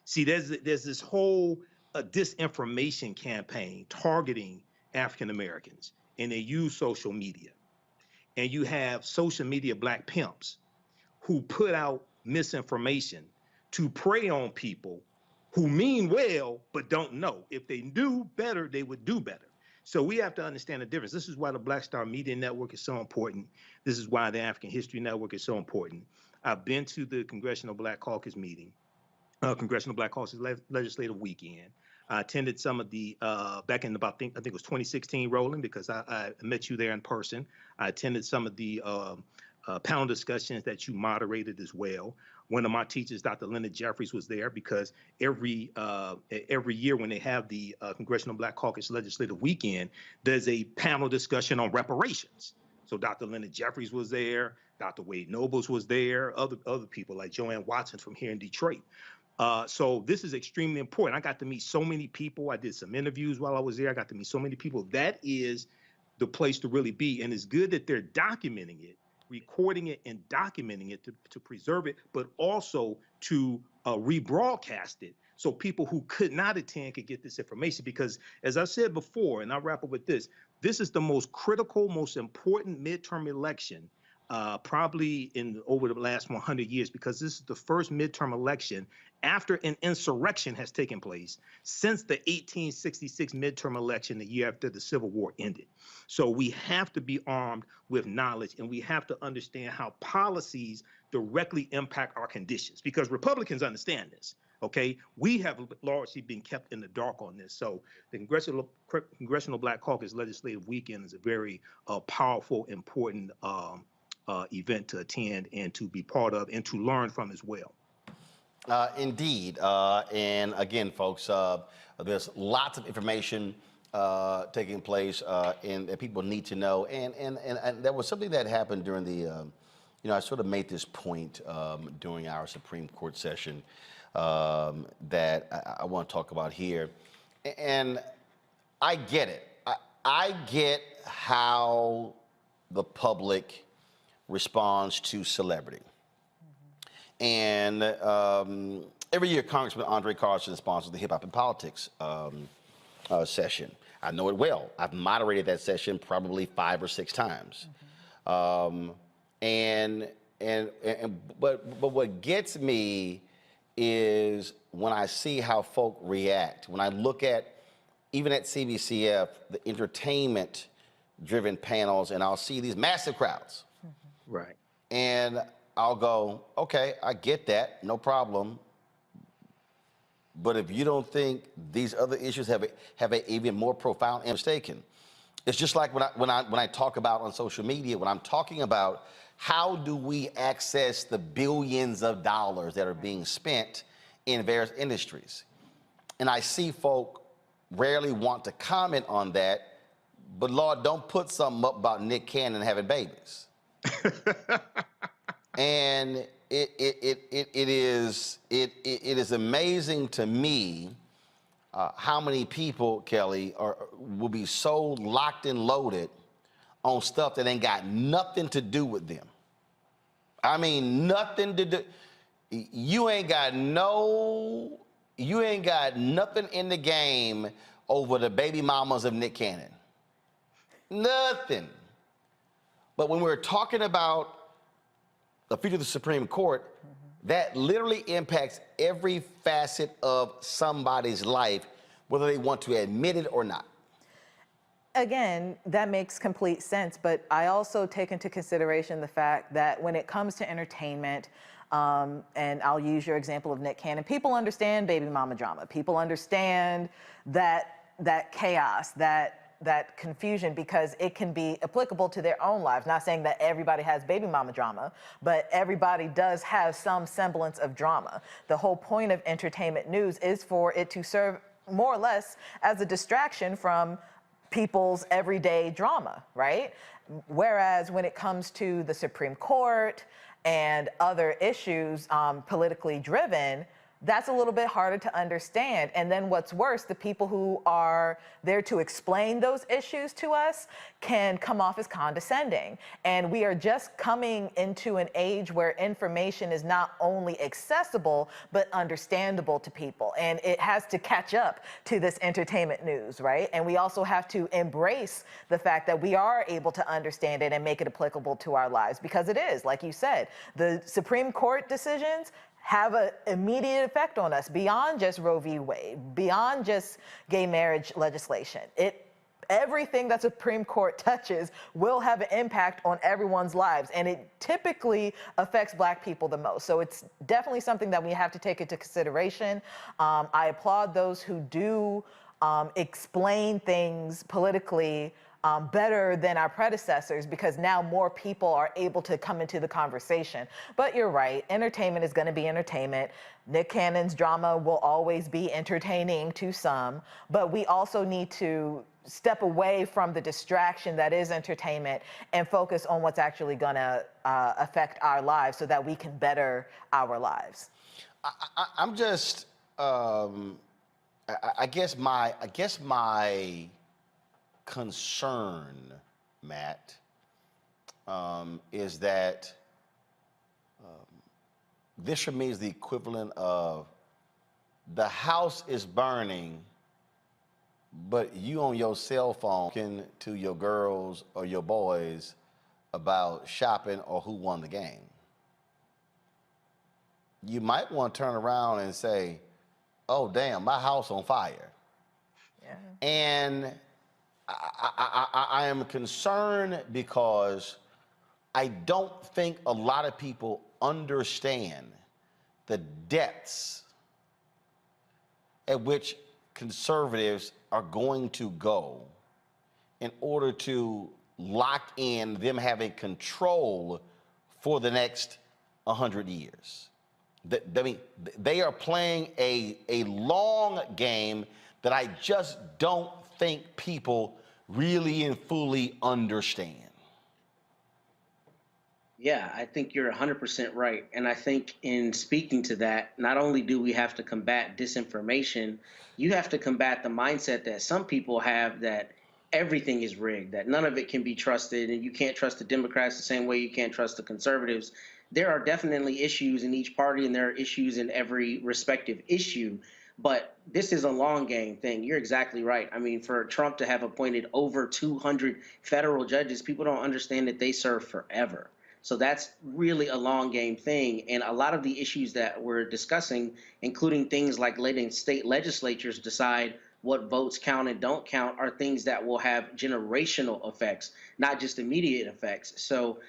See, there's this whole disinformation campaign targeting African Americans, and they use social media. And you have social media black pimps who put out misinformation to prey on people who mean well but don't know. If they knew better, they would do better. So we have to understand the difference. This is why the Black Star Media Network is so important. This is why the African History Network is so important. I've been to the Congressional Black Caucus meeting, Congressional Black Caucus Legislative Weekend. I attended some of the, back in about, I think it was 2016, Roland, because I met you there in person. I attended some of the panel discussions that you moderated as well. One of my teachers, Dr. Leonard Jeffries, was there because every year when they have the Congressional Black Caucus Legislative Weekend, there's a panel discussion on reparations. So Dr. Leonard Jeffries was there, Dr. Wade Nobles was there, other people like Joanne Watson from here in Detroit. So this is extremely important. I got to meet so many people. I did some interviews while I was there. I got to meet so many people. That is the place to really be. And it's good that they're documenting it, recording it and documenting it to preserve it, but also to rebroadcast it so people who could not attend could get this information. Because as I said before, and I'll wrap up with this, this is the most critical, most important midterm election probably over the last 100 years, because this is the first midterm election after an insurrection has taken place since the 1866 midterm election, the year after the Civil War ended. So we have to be armed with knowledge, and we have to understand how policies directly impact our conditions, because Republicans understand this. Okay, we have largely been kept in the dark on this. So the Congressional Black Caucus Legislative Weekend is a very powerful, important event to attend and to be part of and to learn from as well. Indeed. And again, folks, there's lots of information taking place and that people need to know. And there was something that happened during the, I sort of made this point during our Supreme Court session that I want to talk about here. And I get it. I get how the public responds to celebrity. And every year, Congressman Andre Carson sponsors the Hip Hop and Politics session. I know it well. I've moderated that session probably 5 or 6 times. But what gets me is when I see how folk react. When I look at, even at CBCF, the entertainment-driven panels, and I'll see these massive crowds. Right. And I'll go, okay, I get that, no problem. But if you don't think these other issues have a even more profound and mistaken, it's just like when I talk about on social media, when I'm talking about how do we access the billions of dollars that are being spent in various industries. And I see folk rarely want to comment on that, but Lord, don't put something up about Nick Cannon having babies. And it is amazing to me how many people, Kelly, will be so locked and loaded on stuff that ain't got nothing to do with them. I mean, nothing to do. You ain't got nothing in the game over the baby mamas of Nick Cannon. Nothing. But when we're talking about the future of the Supreme Court, that literally impacts every facet of somebody's life, whether they want to admit it or not. Again, that makes complete sense, but I also take into consideration the fact that when it comes to entertainment, and I'll use your example of Nick Cannon, people understand baby mama drama. People understand that chaos, that confusion, because it can be applicable to their own lives. Not saying that everybody has baby mama drama, but everybody does have some semblance of drama. The whole point of entertainment news is for it to serve more or less as a distraction from people's everyday drama, right? Whereas when it comes to the Supreme Court and other issues politically driven, that's a little bit harder to understand. And then what's worse, the people who are there to explain those issues to us can come off as condescending. And we are just coming into an age where information is not only accessible, but understandable to people. And it has to catch up to this entertainment news, right? And we also have to embrace the fact that we are able to understand it and make it applicable to our lives, because it is, like you said, the Supreme Court decisions have an immediate effect on us beyond just Roe v. Wade, beyond just gay marriage legislation. Everything that Supreme Court touches will have an impact on everyone's lives, and it typically affects Black people the most. So it's definitely something that we have to take into consideration. I applaud those who do explain things politically better than our predecessors, because now more people are able to come into the conversation. But you're right, entertainment is going to be entertainment. Nick Cannon's drama will always be entertaining to some, but we also need to step away from the distraction that is entertainment and focus on what's actually going to affect our lives so that we can better our lives. I'm just, I guess my concern, Matt, is that this for me is the equivalent of the house is burning, but you on your cell phone talking to your girls or your boys about shopping or who won the game. You might want to turn around and say, oh, damn, my house on fire. Yeah. And I am concerned because I don't think a lot of people understand the depths at which conservatives are going to go in order to lock in them having control for the next 100 years. I mean, they are playing a long game that I just don't think people really and fully understand. Yeah, I think you're 100% right. And I think in speaking to that, not only do we have to combat disinformation, you have to combat the mindset that some people have that everything is rigged, that none of it can be trusted, and you can't trust the Democrats the same way you can't trust the conservatives. There are definitely issues in each party, and there are issues in every respective issue. But this is a long game thing. You're exactly right. I mean, for Trump to have appointed over 200 federal judges, people don't understand that they serve forever. So that's really a long game thing. And a lot of the issues that we're discussing, including things like letting state legislatures decide what votes count and don't count are things that will have generational effects, not just immediate effects. So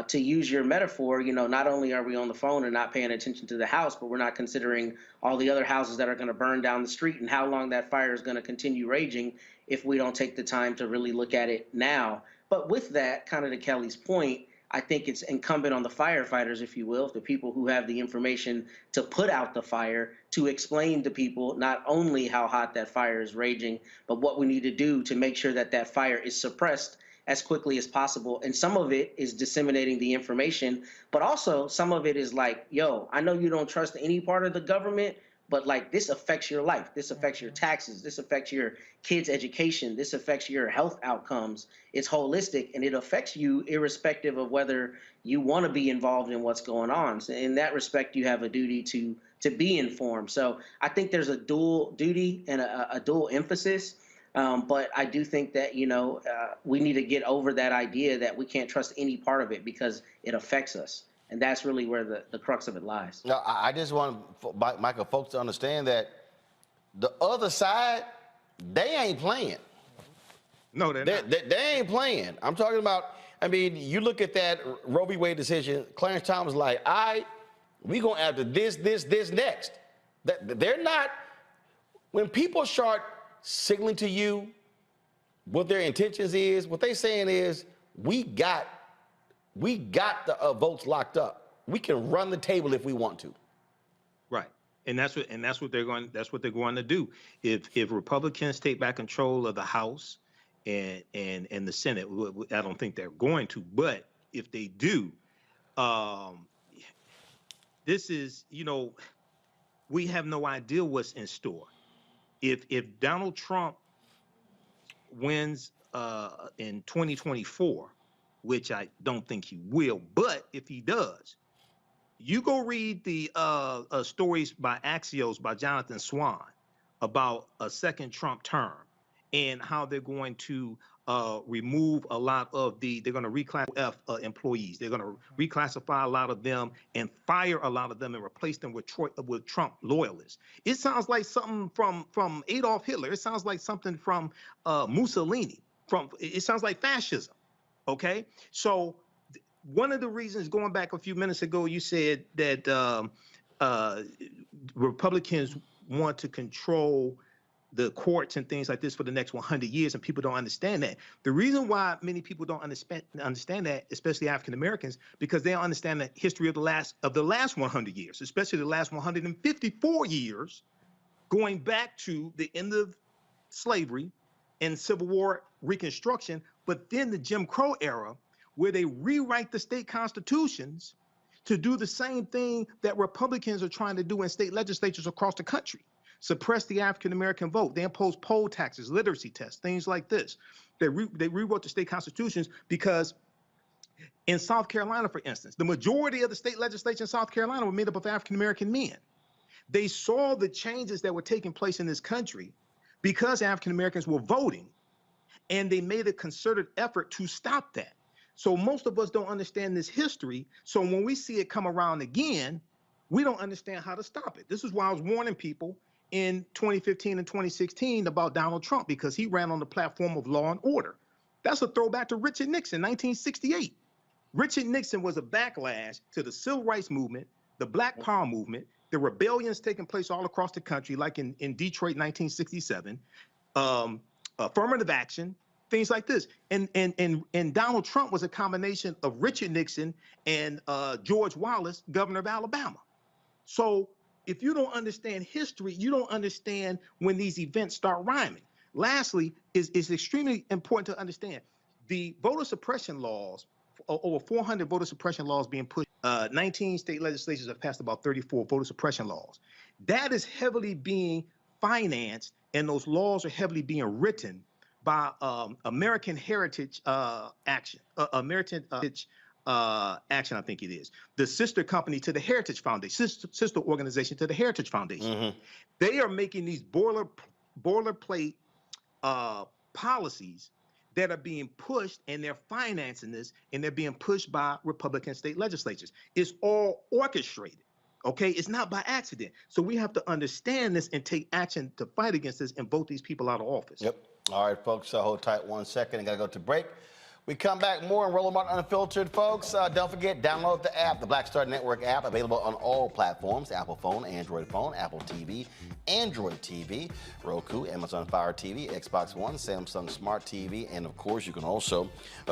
to use your metaphor, not only are we on the phone and not paying attention to the house, but we're not considering all the other houses that are going to burn down the street and how long that fire is going to continue raging if we don't take the time to really look at it now. But with that, kind of to Kelly's point, I think it's incumbent on the firefighters, if you will, the people who have the information to put out the fire, to explain to people not only how hot that fire is raging, but what we need to do to make sure that that fire is suppressed as quickly as possible. And some of it is disseminating the information, but also some of it is like, yo, I know you don't trust any part of the government, but like this affects your life. This affects your taxes. This affects your kids' education. This affects your health outcomes. It's holistic and it affects you irrespective of whether you want to be involved in what's going on. So in that respect, you have a duty to be informed. So I think there's a dual duty and a dual emphasis. But I do think that, we need to get over that idea that we can't trust any part of it because it affects us. And that's really where the crux of it lies. No, I just want Michael folks to understand that the other side, they ain't playing. No, they're not. They ain't playing. I'm talking about, you look at that Roe v. Wade decision, Clarence Thomas like, all right, we going after this next. They're not, when people start signaling to you what their intentions is, what they saying is, we got the votes locked up. We can run the table if we want to. Right. And that's what they're going to do. If Republicans take back control of the House and the Senate, I don't think they're going to, but if they do, this is, we have no idea what's in store. If Donald Trump wins in 2024, which I don't think he will, but if he does, you go read the stories by Axios by Jonathan Swan about a second Trump term and how they're going to remove a lot of they're going to reclassify employees. They're going to reclassify a lot of them and fire a lot of them and replace them with Trump loyalists. It sounds like something from Adolf Hitler. It sounds like something from Mussolini. It sounds like fascism. Okay, so one of the reasons, going back a few minutes ago, you said that Republicans want to control the courts and things like this for the next 100 years, and people don't understand that. The reason why many people don't understand that, especially African Americans, because they don't understand the history of the last 100 years, especially the last 154 years, going back to the end of slavery and Civil War Reconstruction, but then the Jim Crow era, where they rewrite the state constitutions to do the same thing that Republicans are trying to do in state legislatures across the country. Suppress the African-American vote. They impose poll taxes, literacy tests, things like this. They rewrote the state constitutions because in South Carolina, for instance, the majority of the state legislature in South Carolina were made up of African-American men. They saw the changes that were taking place in this country because African-Americans were voting, and they made a concerted effort to stop that. So most of us don't understand this history. So when we see it come around again, we don't understand how to stop it. This is why I was warning people in 2015 and 2016 about Donald Trump, because he ran on the platform of law and order. That's a throwback to Richard Nixon, 1968. Richard Nixon was a backlash to the civil rights movement, the Black Power movement, the rebellions taking place all across the country, like in Detroit, 1967, affirmative action, things like this. And Donald Trump was a combination of Richard Nixon and George Wallace, governor of Alabama. So if you don't understand history, you don't understand when these events start rhyming. Lastly, it's extremely important to understand the voter suppression laws, over 400 voter suppression laws being pushed. 19 state legislatures have passed about 34 voter suppression laws. That is heavily being financed, and those laws are heavily being written by American Heritage Action, Action, I think it is, the sister company to the Heritage Foundation, sister organization to the Heritage Foundation. Mm-hmm. They are making these boilerplate policies that are being pushed, and they're financing this, and they're being pushed by Republican state legislatures. It's all orchestrated, Okay, it's not by accident. So we have to understand this and take action to fight against this and vote these people out of office. Yep. All right, folks, hold tight 1 second. I got to go to break. We come back more in Roland Martin Unfiltered, folks. Don't forget, download the app, the Black Star Network app, available on all platforms: Apple phone, Android phone, Apple TV, Android TV, Roku, Amazon Fire TV, Xbox One, Samsung Smart TV, and of course, you can also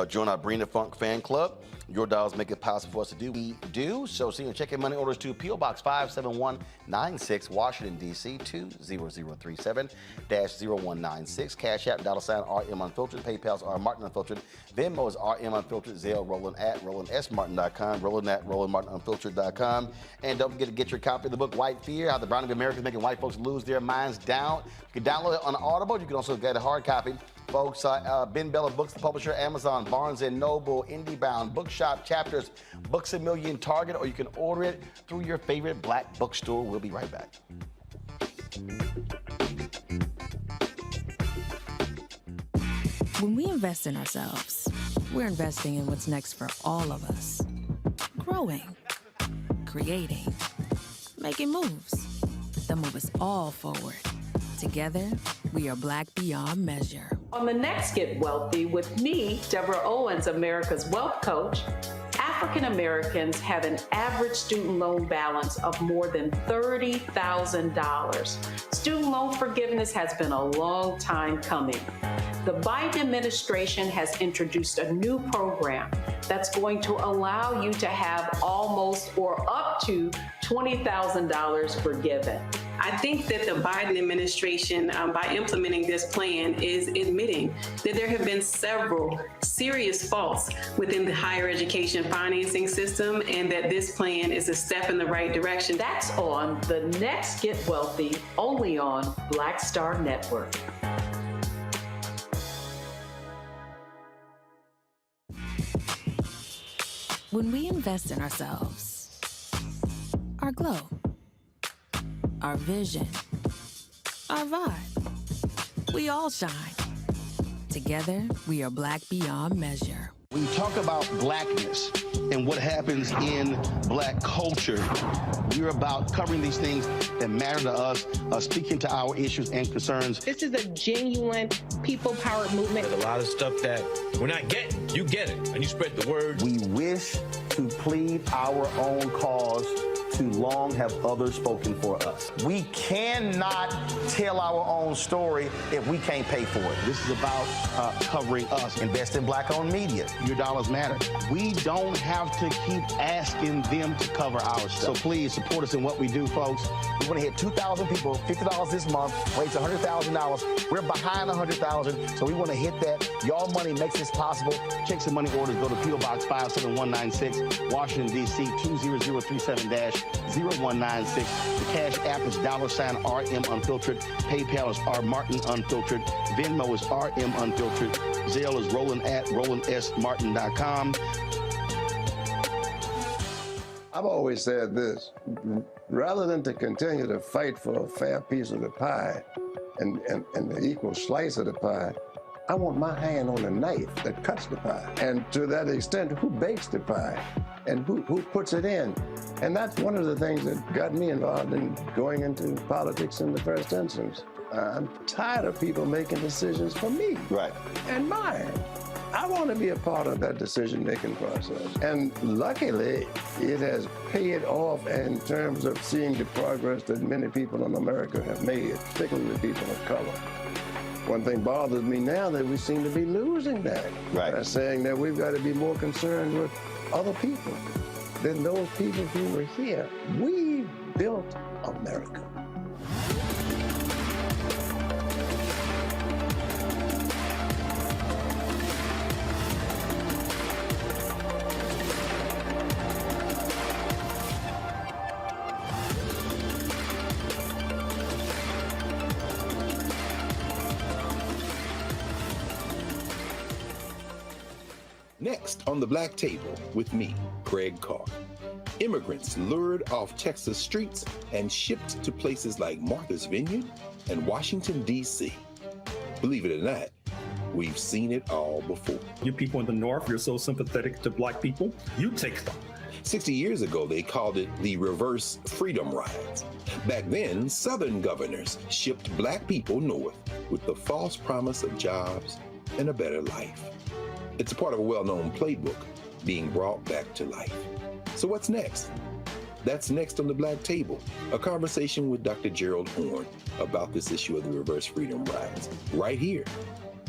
join our Bring the Funk fan club. Your dollars make it possible for us to do what we do. So see you check your money orders to P.O. Box 57196, Washington, D.C. 20037-0196. Cash App, $RM Unfiltered. PayPal's R Martin Unfiltered. Venmo is RM Unfiltered. Zelle, Roland at RolandSMartin.com. Roland at RolandMartinUnfiltered.com. And don't forget to get your copy of the book White Fear: How the Browning of America is Making White Folks Lose Their Minds Down. You can download it on Audible. You can also get a hard copy. Folks, Ben Bella Books, the publisher, Amazon, Barnes & Noble, IndieBound, Bookshop, Chapters, Books A Million, Target, or you can order it through your favorite black bookstore. We'll be right back. When we invest in ourselves, we're investing in what's next for all of us. Growing, creating, making moves that move us all forward. Together, we are Black beyond measure. On the next Get Wealthy with me, Deborah Owens, America's Wealth Coach, African Americans have an average student loan balance of more than $30,000. Student loan forgiveness has been a long time coming. The Biden administration has introduced a new program that's going to allow you to have almost or up to $20,000 forgiven. I think that the Biden administration, by implementing this plan, is admitting that there have been several serious faults within the higher education financing system, and that this plan is a step in the right direction. That's on the next Get Wealthy, only on Black Star Network. When we invest in ourselves, our glow, our vision, our vibe, we all shine. Together, we are Black beyond measure. When you talk about blackness and what happens in black culture, we're about covering these things that matter to us, speaking to our issues and concerns. This is a genuine people-powered movement. There's a lot of stuff that we're not getting. You get it, and you spread the word. We wish to plead our own cause. Too long have others spoken for us. We cannot tell our own story if we can't pay for it. This is about covering us. Invest in black-owned media. Your dollars matter. We don't have to keep asking them to cover our stuff. So please support us in what we do, folks. We want to hit 2,000 people, $50 this month, raise $100,000. We're behind 100,000, so we want to hit that. Y'all money makes this possible. Check some money orders. Go to P.O. Box 57196, Washington, D.C. 20037-0196. The Cash App is $RM Unfiltered. PayPal is R Martin Unfiltered. Venmo is RM Unfiltered. Zelle is Roland at RolandSMartin.com. I've always said this: rather than to continue to fight for a fair piece of the pie and the equal slice of the pie, I want my hand on the knife that cuts the pie. And to that extent, who bakes the pie and who puts it in? And that's one of the things that got me involved in going into politics in the first instance. I'm tired of people making decisions for me. Right. And mine. I want to be a part of that decision-making process. And luckily, it has paid off in terms of seeing the progress that many people in America have made, particularly people of color. One thing bothers me now that we seem to be losing that. Right. Saying that we've got to be more concerned with other people than those people who were here. We built America. Next on the Black Table with me, Craig Carr. Immigrants lured off Texas streets and shipped to places like Martha's Vineyard and Washington, D.C. Believe it or not, we've seen it all before. You people in the North, you're so sympathetic to black people. You take them 60 years ago, they called it the reverse freedom rides. Back then, Southern governors shipped black people north with the false promise of jobs and a better life. It's a part of a well-known playbook being brought back to life. So what's next? That's next on the Black Table, a conversation with Dr. Gerald Horne about this issue of the reverse freedom rides, right here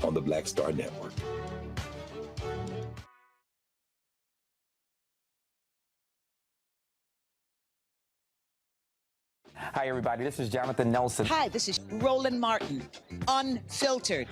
on the Black Star Network. Hi, everybody. This is Jonathan Nelson. Hi, this is Roland Martin, Unfiltered.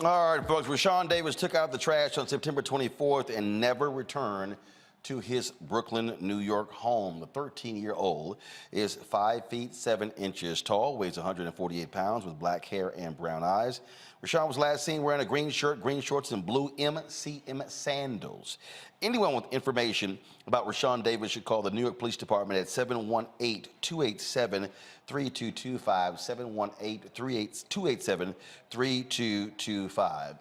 All right, folks, Rashawn Davis took out the trash on September 24th and never returned to his Brooklyn, New York home. The 13-year-old is 5 feet 7 inches tall, weighs 148 pounds, with black hair and brown eyes. Rashawn was last seen wearing a green shirt, green shorts, and blue MCM sandals. Anyone with information about Rashawn Davis should call the New York Police Department at 718-287-3225, 718-287-3225.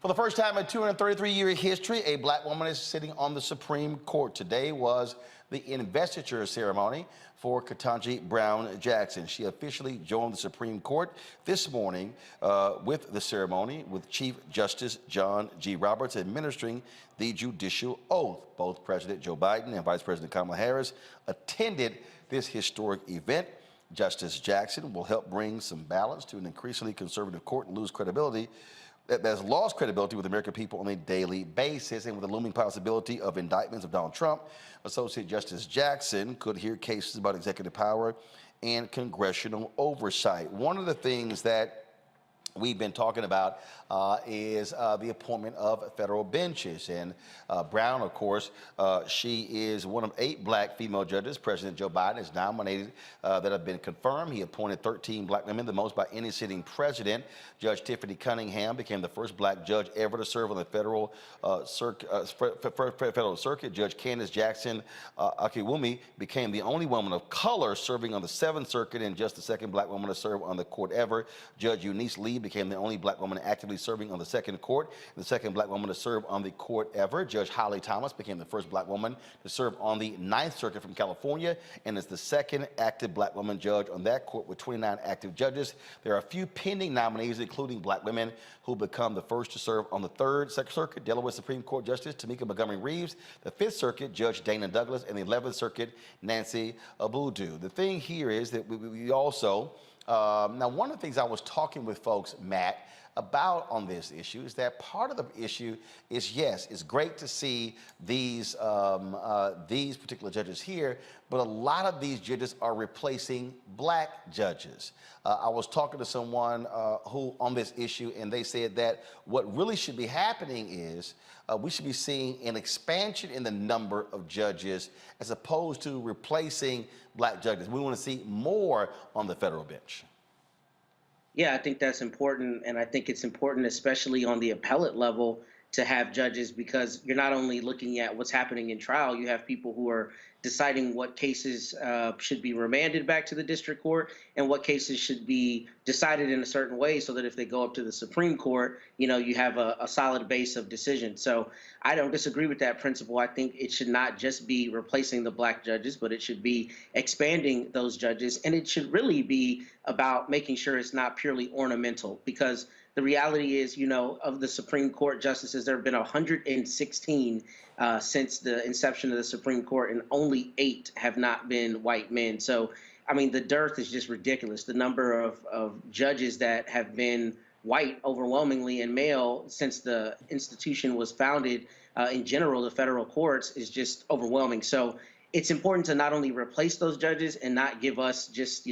For the first time in 233-year history, a black woman is sitting on the Supreme Court. Today was the investiture ceremony for Ketanji Brown Jackson. She officially joined the Supreme Court this morning with the ceremony, with Chief Justice John G. Roberts administering the Judicial Oath. Both President Joe Biden and Vice President Kamala Harris attended this historic event. Justice Jackson will help bring some balance to an increasingly conservative court and lose credibility that has lost credibility with the American people on a daily basis. And with the looming possibility of indictments of Donald Trump, Associate Justice Jackson could hear cases about executive power and congressional oversight. One of the things that we've been talking about is the appointment of federal benches. And Brown, of course, she is one of 8 black female judges President Joe Biden has nominated that have been confirmed. He appointed 13 black women, the most by any sitting president. Judge Tiffany Cunningham became the first black judge ever to serve on the federal circuit. Judge Candace Jackson Akiwumi became the only woman of color serving on the 7th Circuit and just the second black woman to serve on the court ever. Judge Eunice Lee became the only black woman actively serving on the 2nd Court, and the second black woman to serve on the court ever. Judge Holly Thomas became the first black woman to serve on the 9th Circuit from California, and is the second active black woman judge on that court with 29 active judges. There are a few pending nominees, including black women who become the first to serve on the 3rd Circuit, Delaware Supreme Court Justice Tamika Montgomery Reeves, the 5th Circuit, Judge Dana Douglas, and the 11th Circuit, Nancy Abudu. The thing here is that we also now, one of the things I was talking with folks, Matt, about on this issue is that part of the issue is, yes, it's great to see these particular judges here, but a lot of these judges are replacing black judges. I was talking to someone who on this issue, and they said that what really should be happening is we should be seeing an expansion in the number of judges as opposed to replacing black judges. We want to see more on the federal bench. Yeah, I think that's important. And I think it's important, especially on the appellate level, to have judges, because you're not only looking at what's happening in trial, you have people who are deciding what cases should be remanded back to the district court and what cases should be decided in a certain way so that if they go up to the Supreme Court, you know, you have a solid base of decision. So I don't disagree with that principle. I think it should not just be replacing the black judges, but it should be expanding those judges. And it should really be about making sure it's not purely ornamental, because the reality is, you know, of the Supreme Court justices, there have been 116 since the inception of the Supreme Court, and only 8 have not been white men. So, I mean, the dearth is just ridiculous. The number of judges that have been white overwhelmingly and male since the institution was founded in general, the federal courts, is just overwhelming. So it's important to not only replace those judges and not give us just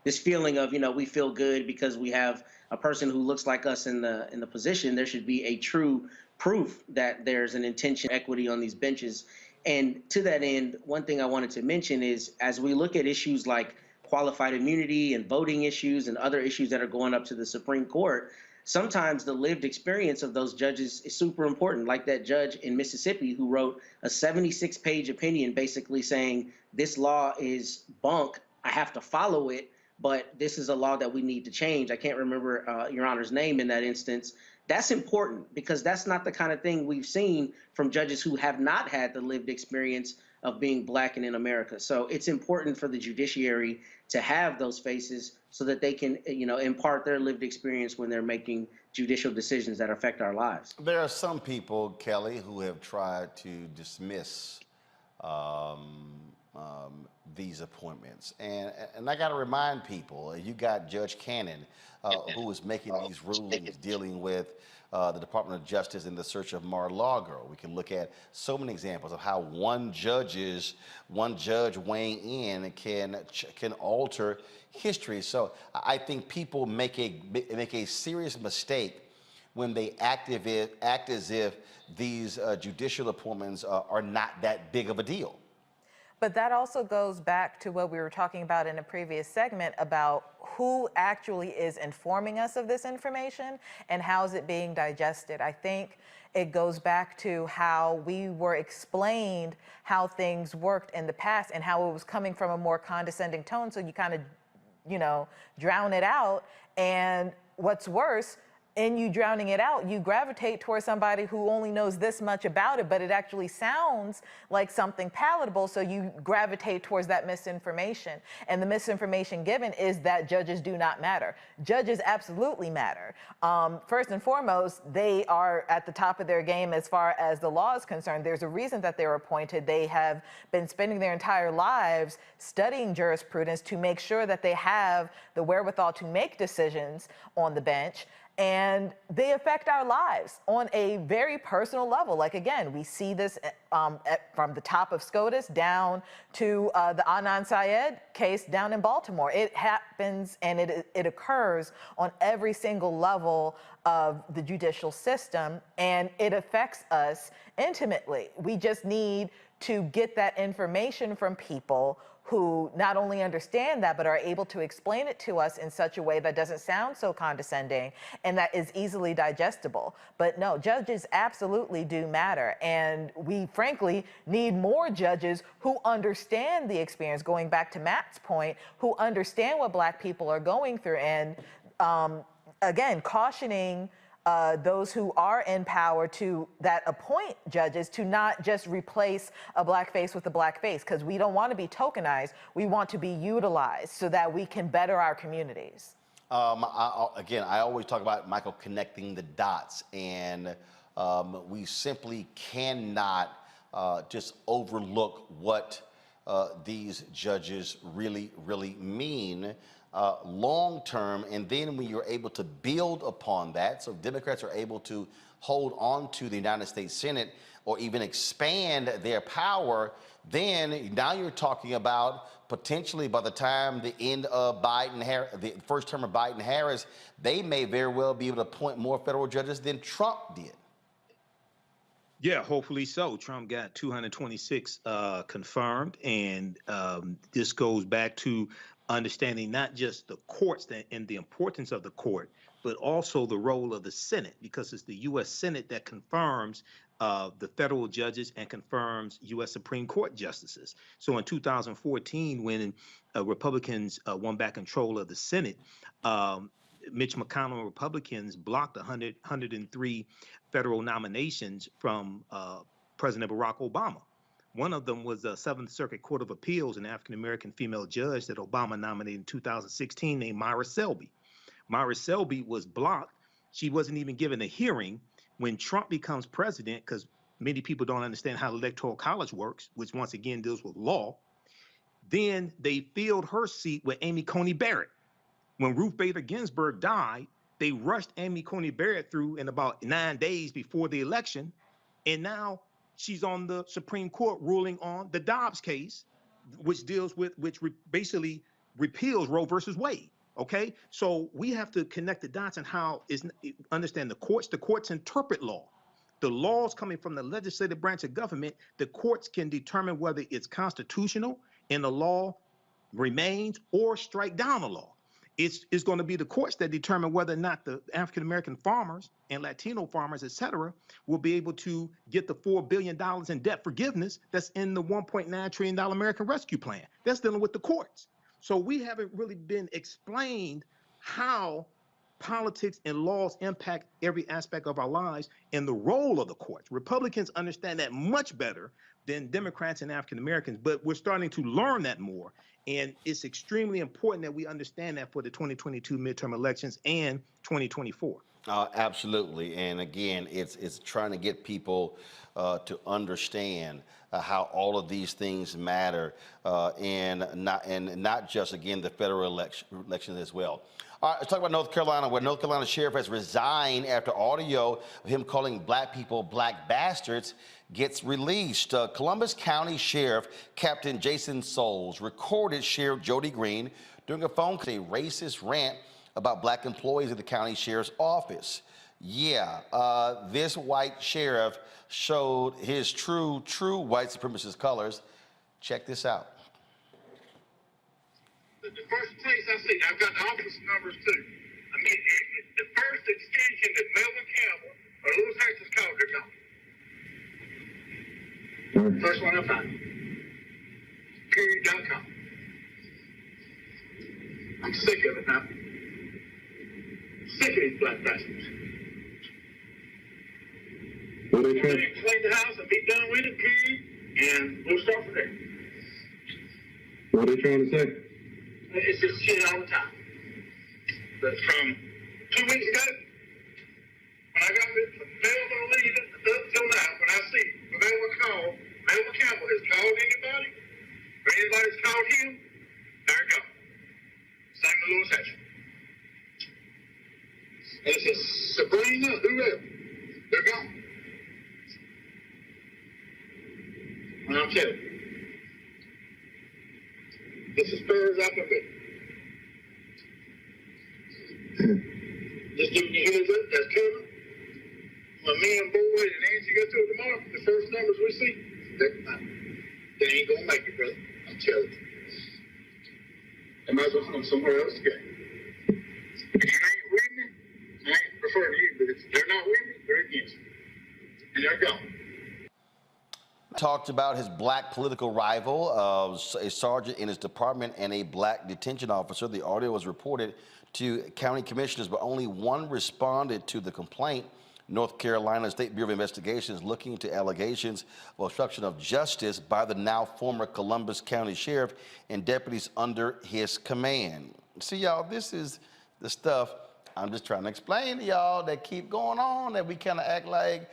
this feeling of, you know, we feel good because we have a person who looks like us in the position. There should be a true proof that there's an intention equity on these benches. And to that end, one thing I wanted to mention is, as we look at issues like qualified immunity and voting issues and other issues that are going up to the Supreme Court, sometimes the lived experience of those judges is super important, like that judge in Mississippi who wrote a 76-page opinion basically saying this law is bunk, I have to follow it, but this is a law that we need to change. I can't remember Your Honor's name in that instance. That's important because that's not the kind of thing we've seen from judges who have not had the lived experience of being Black and in America. So it's important for the judiciary to have those faces so that they can, impart their lived experience when they're making judicial decisions that affect our lives. There are some people, Kelly, who have tried to dismiss these appointments. And I got to remind people, you got Judge Cannon, who was making these rulings dealing with the Department of Justice in the search of Mar-a-Lago. We can look at so many examples of how one judge weighing in can alter history. So I think people make a serious mistake when they act as if these judicial appointments are not that big of a deal. But that also goes back to what we were talking about in a previous segment about who actually is informing us of this information and how is it being digested. I think it goes back to how we were explained how things worked in the past and how it was coming from a more condescending tone. So you kind of, drown it out. And what's worse, in you drowning it out, you gravitate towards somebody who only knows this much about it, but it actually sounds like something palatable, so you gravitate towards that misinformation. And the misinformation given is that judges do not matter. Judges absolutely matter. First and foremost, they are at the top of their game as far as the law is concerned. There's a reason that they were appointed. They have been spending their entire lives studying jurisprudence to make sure that they have the wherewithal to make decisions on the bench. And they affect our lives on a very personal level. Like, again, we see this from the top of SCOTUS down to the Adnan Syed case down in Baltimore. It happens and it occurs on every single level of the judicial system, and it affects us intimately. We just need to get that information from people who not only understand that, but are able to explain it to us in such a way that doesn't sound so condescending and that is easily digestible. But no, judges absolutely do matter. And we frankly need more judges who understand the experience, going back to Matt's point, who understand what Black people are going through. And again, cautioning those who are in power that appoint judges to not just replace a Black face with a Black face, because we don't want to be tokenized. We want to be utilized so that we can better our communities. I always talk about, Michael, connecting the dots, and we simply cannot just overlook what these judges really mean long term, and then when you're able to build upon that, so Democrats are able to hold on to the United States Senate or even expand their power, then now you're talking about potentially by the time the end of the first term of Biden-Harris, they may very well be able to appoint more federal judges than Trump did. Yeah, hopefully so. Trump got 226 confirmed, and this goes back to understanding not just the courts and the importance of the court, but also the role of the Senate, because it's the U.S. Senate that confirms the federal judges and confirms U.S. Supreme Court justices. So in 2014, when Republicans won back control of the Senate, Mitch McConnell and Republicans blocked 103 federal nominations from President Barack Obama. One of them was the Seventh Circuit Court of Appeals, an African-American female judge that Obama nominated in 2016 named Myra Selby. Myra Selby was blocked. She wasn't even given a hearing. When Trump becomes president, because many people don't understand how the Electoral College works, which once again deals with law, then they filled her seat with Amy Coney Barrett. When Ruth Bader Ginsburg died, they rushed Amy Coney Barrett through in about 9 days before the election, and now she's on the Supreme Court ruling on the Dobbs case, which basically repeals Roe versus Wade. Okay, so we have to connect the dots and understand the courts interpret law. The laws coming from the legislative branch of government, the courts can determine whether it's constitutional and the law remains or strike down a law. It's going to be the courts that determine whether or not the African-American farmers and Latino farmers, et cetera, will be able to get the $4 billion in debt forgiveness that's in the $1.9 trillion American Rescue Plan. That's dealing with the courts. So we haven't really been explained how politics and laws impact every aspect of our lives and the role of the courts. Republicans understand that much better than Democrats and African Americans, but we're starting to learn that more. And it's extremely important that we understand that for the 2022 midterm elections and 2024. Absolutely. And again, it's trying to get people to understand how all of these things matter, and not just, again, the federal election as well. All right, let's talk about North Carolina, where North Carolina sheriff has resigned after audio of him calling black people black bastards gets released. Columbus County Sheriff Captain Jason Souls recorded Sheriff Jody Green during a phone call, a racist rant about black employees at the county sheriff's office. Yeah, this white sheriff showed his true white supremacist colors. Check this out. The first place I see, I've got the office numbers too. I mean, the first extension that Melvin Campbell or Lewis Texas called, they're gone. First one I find. Period.com. I'm sick of it now. Sick of these black bastards. Well, they clean the house and be done with it, period, and we'll start from there. What are they trying to say? It's just shit all the time. But from 2 weeks ago, when I got this mail on leave up till now, when I see Melvin Campbell has called anybody, or anybody's called him, there it goes. Same to Lewis Hatcher. And it's just Sabrina, whoever. They're gone. And I'm telling you, this is fair as I can be. Just giving you heads up, that's coming. When me and Boyd and Nancy go through it tomorrow, the first numbers we see, they ain't gonna make it, brother. I'm telling you. They might as well come somewhere else to go. If you ain't with me, I ain't referring to you, but if they're not with me, they're against me. And they're gone. Talked about his black political rival, a sergeant in his department and a black detention officer. The audio was reported to county commissioners, but only one responded to the complaint. North Carolina State Bureau of Investigation is looking into allegations of obstruction of justice by the now former Columbus County Sheriff and deputies under his command. See, y'all, this is the stuff I'm just trying to explain to y'all that keep going on, that we kind of act like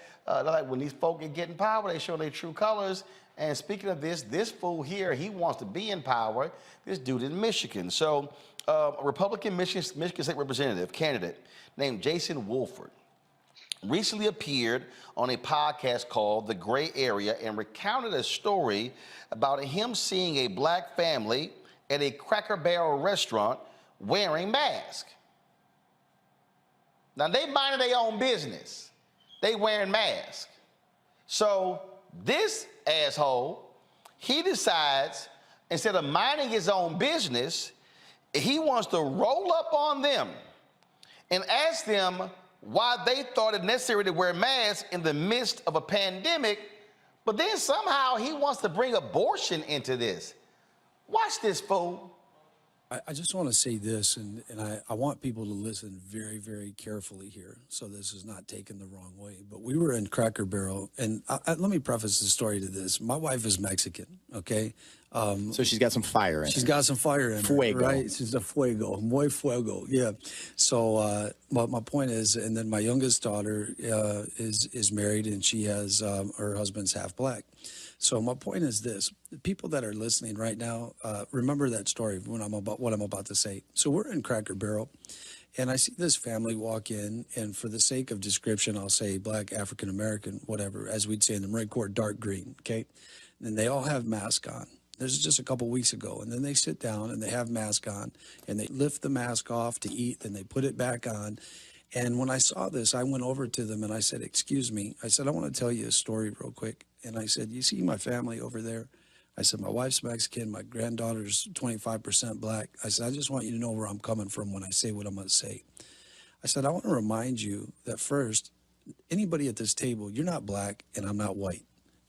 when these folk get in power, they show their true colors. And speaking of this fool here, he wants to be in power. This dude in Michigan. So a Republican Michigan State Representative candidate named Jason Wolford recently appeared on a podcast called The Gray Area and recounted a story about him seeing a black family at a Cracker Barrel restaurant wearing masks. Now, they minding their own business. They wearing masks. So this asshole, he decides, instead of minding his own business, he wants to roll up on them and ask them why they thought it necessary to wear masks in the midst of a pandemic, but then somehow he wants to bring abortion into this. Watch this, fool. I just want to say this, and I want people to listen very, very carefully here, so this is not taken the wrong way. But we were in Cracker Barrel, and let me preface the story to this. My wife is Mexican, okay? So she's got some fire in her. She's got some fire in Fuego. her, right? She's a fuego, muy fuego, yeah. So but my point is, and then my youngest daughter is married, and she has, her husband's half black. So my point is this: the people that are listening right now, remember that story when what I'm about to say. So we're in Cracker Barrel, and I see this family walk in, and for the sake of description, I'll say black, African American, whatever, as we'd say in the Marine Corps, dark green. Okay, and they all have masks on. This is just a couple weeks ago, and then they sit down and they have mask on, and they lift the mask off to eat, then they put it back on. And when I saw this, I went over to them and I said, "Excuse me," I said, "I want to tell you a story real quick." And I said, "You see my family over there? I said, my wife's Mexican, my granddaughter's 25% black. I said, I just want you to know where I'm coming from when I say what I'm going to say. I said, I want to remind you that first, anybody at this table, you're not black and I'm not white.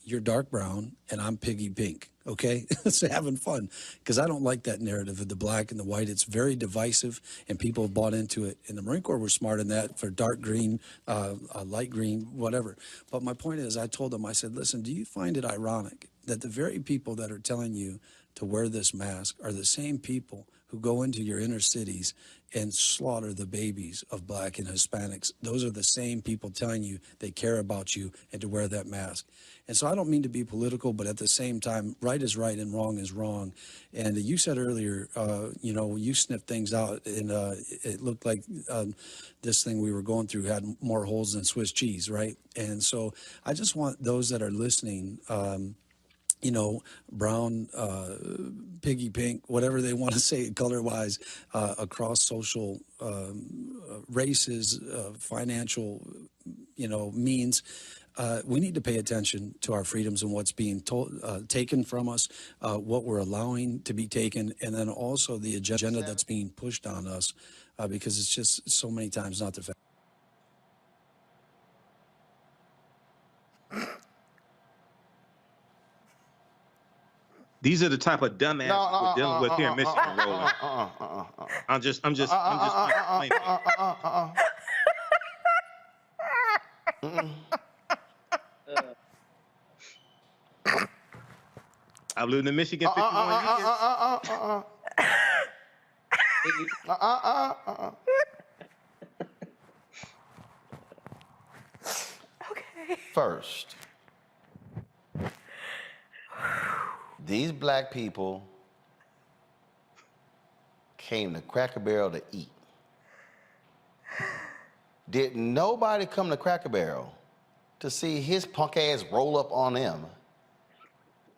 You're dark brown and I'm piggy pink, okay? So having fun, because I don't like that narrative of the black and the white. It's very divisive and people have bought into it. And the Marine Corps were smart in that for dark green, light green, whatever. But my point is, I told them, I said, listen, do you find it ironic that the very people that are telling you to wear this mask are the same people who go into your inner cities and slaughter the babies of black and Hispanics? Those are the same people telling you they care about you and to wear that mask. And so I don't mean to be political, but at the same time, right is right and wrong is wrong. And you said earlier, you know, you sniffed things out and it looked like this thing we were going through had more holes than Swiss cheese, right? And so I just want those that are listening, you know, brown, piggy pink, whatever they want to say color-wise, across social races, financial, you know, means. We need to pay attention to our freedoms and what's being taken from us, what we're allowing to be taken, and then also the agenda that's being pushed on us, because it's just so many times not the fact. These are the type of dumbasses we're dealing with here in Michigan, Roland. I'm just I've lived in Michigan 51 years. Okay. First, these black people came to Cracker Barrel to eat. Did nobody come to Cracker Barrel to see his punk ass roll up on them,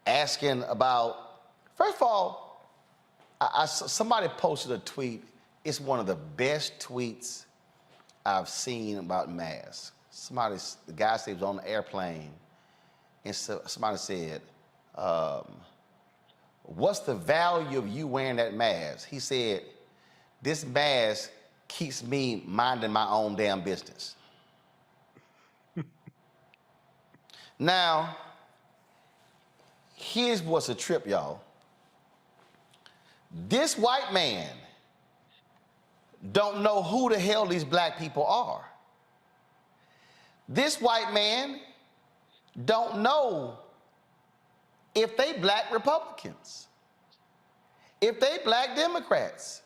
asking about, first of all, somebody posted a tweet. It's one of the best tweets I've seen about masks. The guy said he was on the airplane, and so somebody said, what's the value of you wearing that mask? He said, this mask keeps me minding my own damn business. Now, here's what's a trip, y'all. This white man don't know who the hell these black people are. This white man don't know if they black Republicans, if they black Democrats,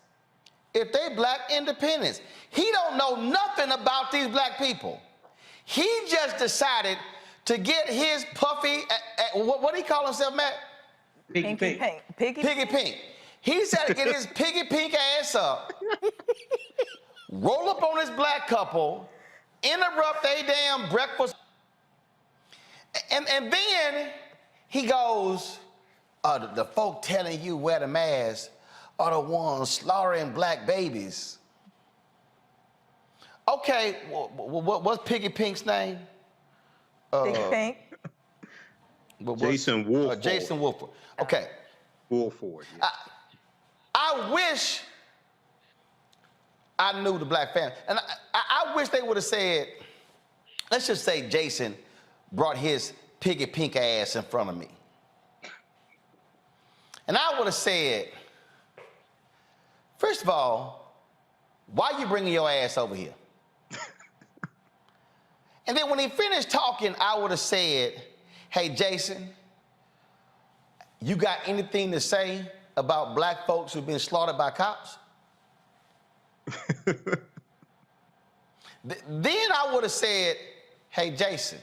if they black independents. He don't know nothing about these black people. He just decided to get his puffy, what do he call himself, Matt? Piggy pink. Piggy pink. He decided to get his piggy pink ass up, roll up on this black couple, interrupt their damn breakfast, and then he goes, the folk telling you wear the mask are the ones slaughtering black babies. Okay, what's Piggy Pink's name? Piggy Pink. Jason Wolford. Jason Wolford. Okay. Wolford. Yeah. I wish I knew the black family. And I wish they would have said, let's just say Jason brought his piggy pink ass in front of me. And I would have said, first of all, why you bringing your ass over here? And then when he finished talking, I would have said, hey, Jason, you got anything to say about black folks who've been slaughtered by cops? Then I would have said, hey, Jason,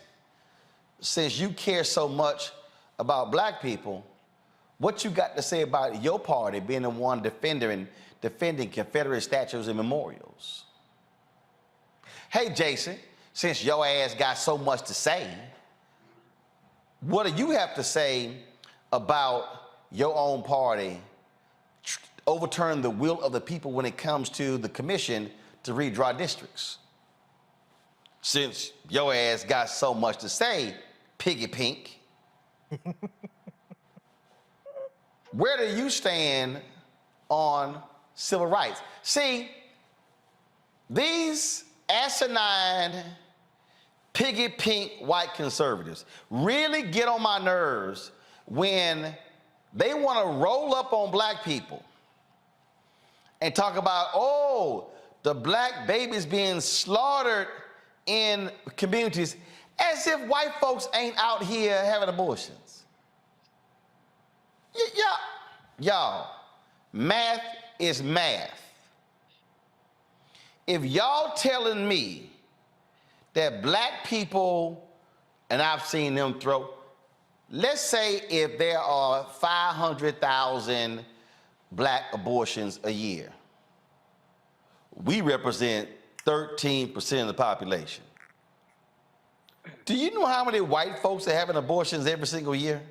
since you care so much about black people, what you got to say about your party being the one defending Confederate statues and memorials? Hey, Jason, since your ass got so much to say, what do you have to say about your own party overturning the will of the people when it comes to the commission to redraw districts? Since your ass got so much to say, Piggy Pink. where do you stand on civil rights? See, these asinine, piggy pink white conservatives really get on my nerves when they want to roll up on black people and talk about, oh, the black babies being slaughtered in communities, as if white folks ain't out here having abortions. Y'all, math is math. If y'all telling me that black people, and I've seen them throw, let's say if there are 500,000 black abortions a year, we represent 13% of the population. Do you know how many white folks are having abortions every single year?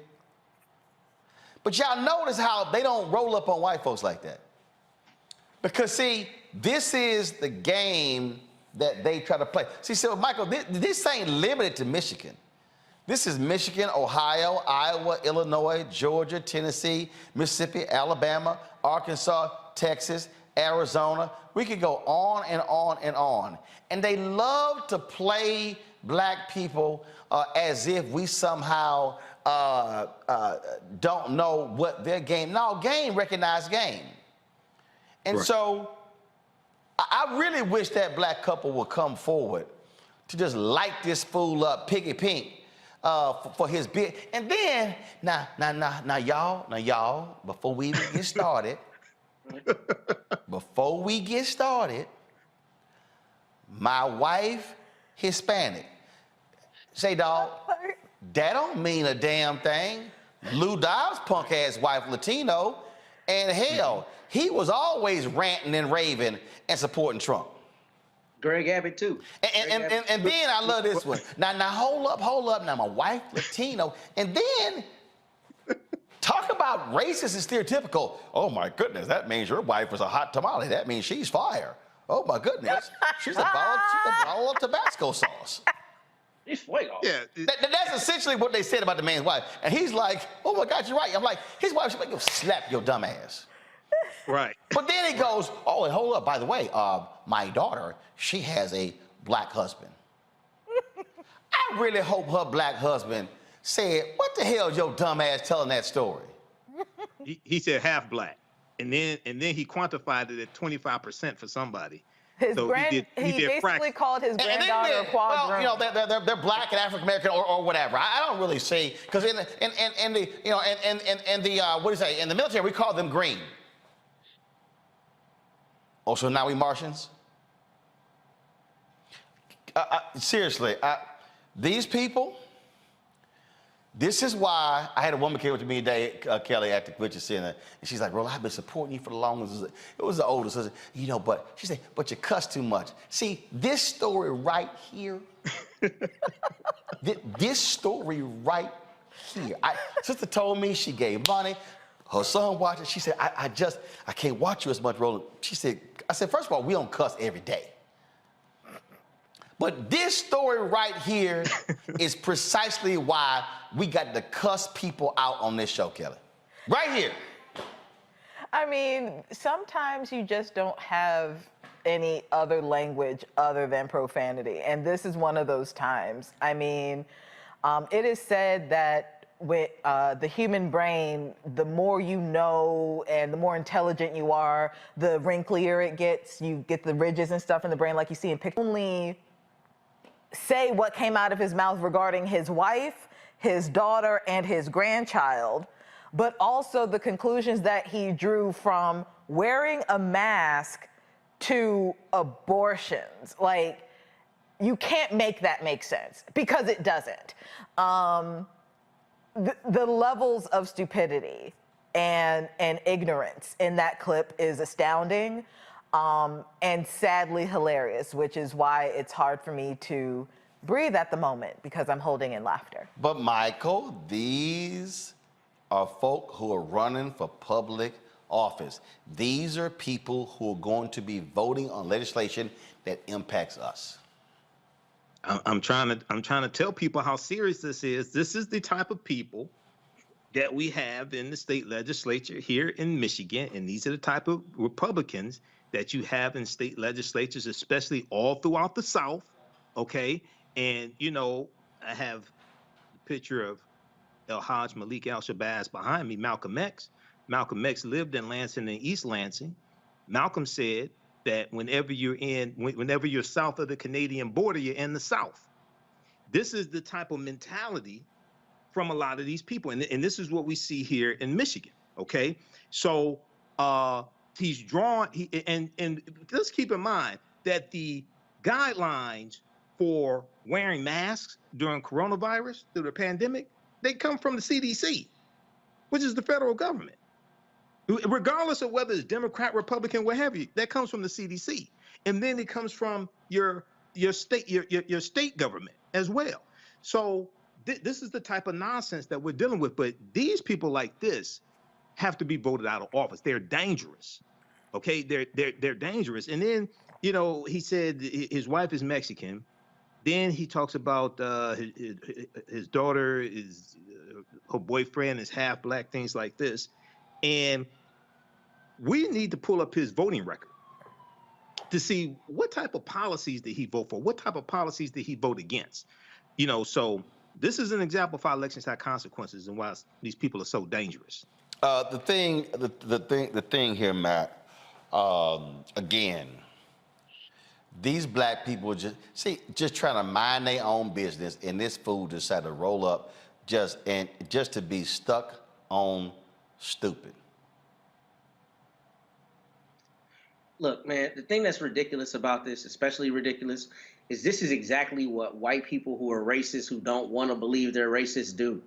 But y'all notice how they don't roll up on white folks like that. Because see, this is the game that they try to play. See, so Michael, this ain't limited to Michigan. This is Michigan, Ohio, Iowa, Illinois, Georgia, Tennessee, Mississippi, Alabama, Arkansas, Texas, Arizona. We could go on and on and on. And they love to play black people as if we somehow don't know what their game. No, game recognized game. And so I really wish that black couple would come forward to just light this fool up, Piggy Pink, for his bid. And then, now y'all, before we even get started, my wife, Hispanic. Say, dog, that don't mean a damn thing. Lou Dobbs' punk ass wife, Latino, and hell, he was always ranting and raving and supporting Trump. Greg Abbott too. And then I love this one. Now hold up. Now my wife, Latino, and then talk about racist and stereotypical. Oh my goodness, that means your wife was a hot tamale. That means she's fire. Oh my goodness, she's a bottle of Tabasco sauce. He's fuego. Yeah, that's essentially what they said about the man's wife. And he's like, oh my God, you're right. I'm like, his wife should make you slap your dumb ass. Right. But then he goes, oh, and hold up, by the way, my daughter, she has a black husband. I really hope her black husband said, what the hell is your dumb ass telling that story? He said half black. And then he quantified it at 25% for somebody. He basically called his granddaughter a quadroon. Well, you know, they're black and African American or whatever. I don't really see, because in the what do you say? In the military, we call them green. Oh, so now we Martians? Seriously, these people. This is why I had a woman came up to me today, Kelly, at the Convention Center, and she's like, "Roll, I've been supporting you for the longest." It was the oldest, so you know, but she said, "But you cuss too much." See, this story right here, this story right here. Sister told me she gave money. Her son watched it. She said, I can't watch you as much, Roland. I said, first of all, we don't cuss every day. But this story right here is precisely why we got to cuss people out on this show, Kelly. Right here. I mean, sometimes you just don't have any other language other than profanity. And this is one of those times. I mean, it is said that with the human brain, the more you know and the more intelligent you are, the wrinklier it gets. You get the ridges and stuff in the brain like you see in pictures. Only say what came out of his mouth regarding his wife, his daughter, and his grandchild, but also the conclusions that he drew from wearing a mask to abortions. Like, you can't make that make sense, because it doesn't. The levels of stupidity and ignorance in that clip is astounding. And sadly hilarious, which is why it's hard for me to breathe at the moment, because I'm holding in laughter. But Michael, these are folk who are running for public office. These are people who are going to be voting on legislation that impacts us. I'm trying to tell people how serious this is. This is the type of people, that we have in the state legislature here in Michigan, and these are the type of Republicans that you have in state legislatures, especially all throughout the South, okay? And, you know, I have a picture of El Hajj Malik Al-Shabazz behind me, Malcolm X. Malcolm X lived in Lansing and East Lansing. Malcolm said that whenever you're south of the Canadian border, you're in the South. This is the type of mentality from a lot of these people. And this is what we see here in Michigan, okay? So he's drawn, and let's keep in mind that the guidelines for wearing masks during coronavirus, through the pandemic, they come from the CDC, which is the federal government. Regardless of whether it's Democrat, Republican, what have you, that comes from the CDC. And then it comes from your state government as well. So this is the type of nonsense that we're dealing with. But these people like this have to be voted out of office. They're dangerous. Okay, they're dangerous. And then, you know, he said his wife is Mexican. Then he talks about his daughter is her boyfriend is half black, things like this. And we need to pull up his voting record to see what type of policies did he vote for, what type of policies did he vote against. You know, so this is an example of how elections have consequences and why these people are so dangerous. The thing here, Matt. Again, these black people just trying to mind their own business, and this fool decided to roll up just to be stuck on stupid. Look, man, the thing that's ridiculous about this, especially ridiculous, is this is exactly what white people who are racist, who don't want to believe they're racist, do.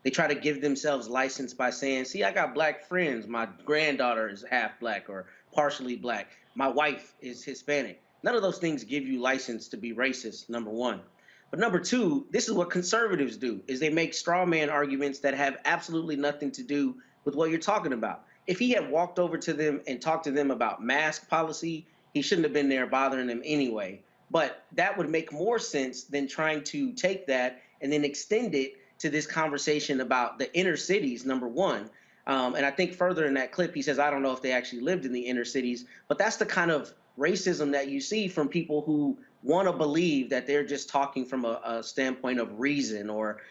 They try to give themselves license by saying, see, I got black friends. My granddaughter is half black or partially black. My wife is Hispanic. None of those things give you license to be racist, number one. But number two, this is what conservatives do, is they make straw man arguments that have absolutely nothing to do with what you're talking about. If he had walked over to them and talked to them about mask policy, he shouldn't have been there bothering them anyway. But that would make more sense than trying to take that and then extend it to this conversation about the inner cities, number one. And I think further in that clip, he says, I don't know if they actually lived in the inner cities, but that's the kind of racism that you see from people who want to believe that they're just talking from a standpoint of reason or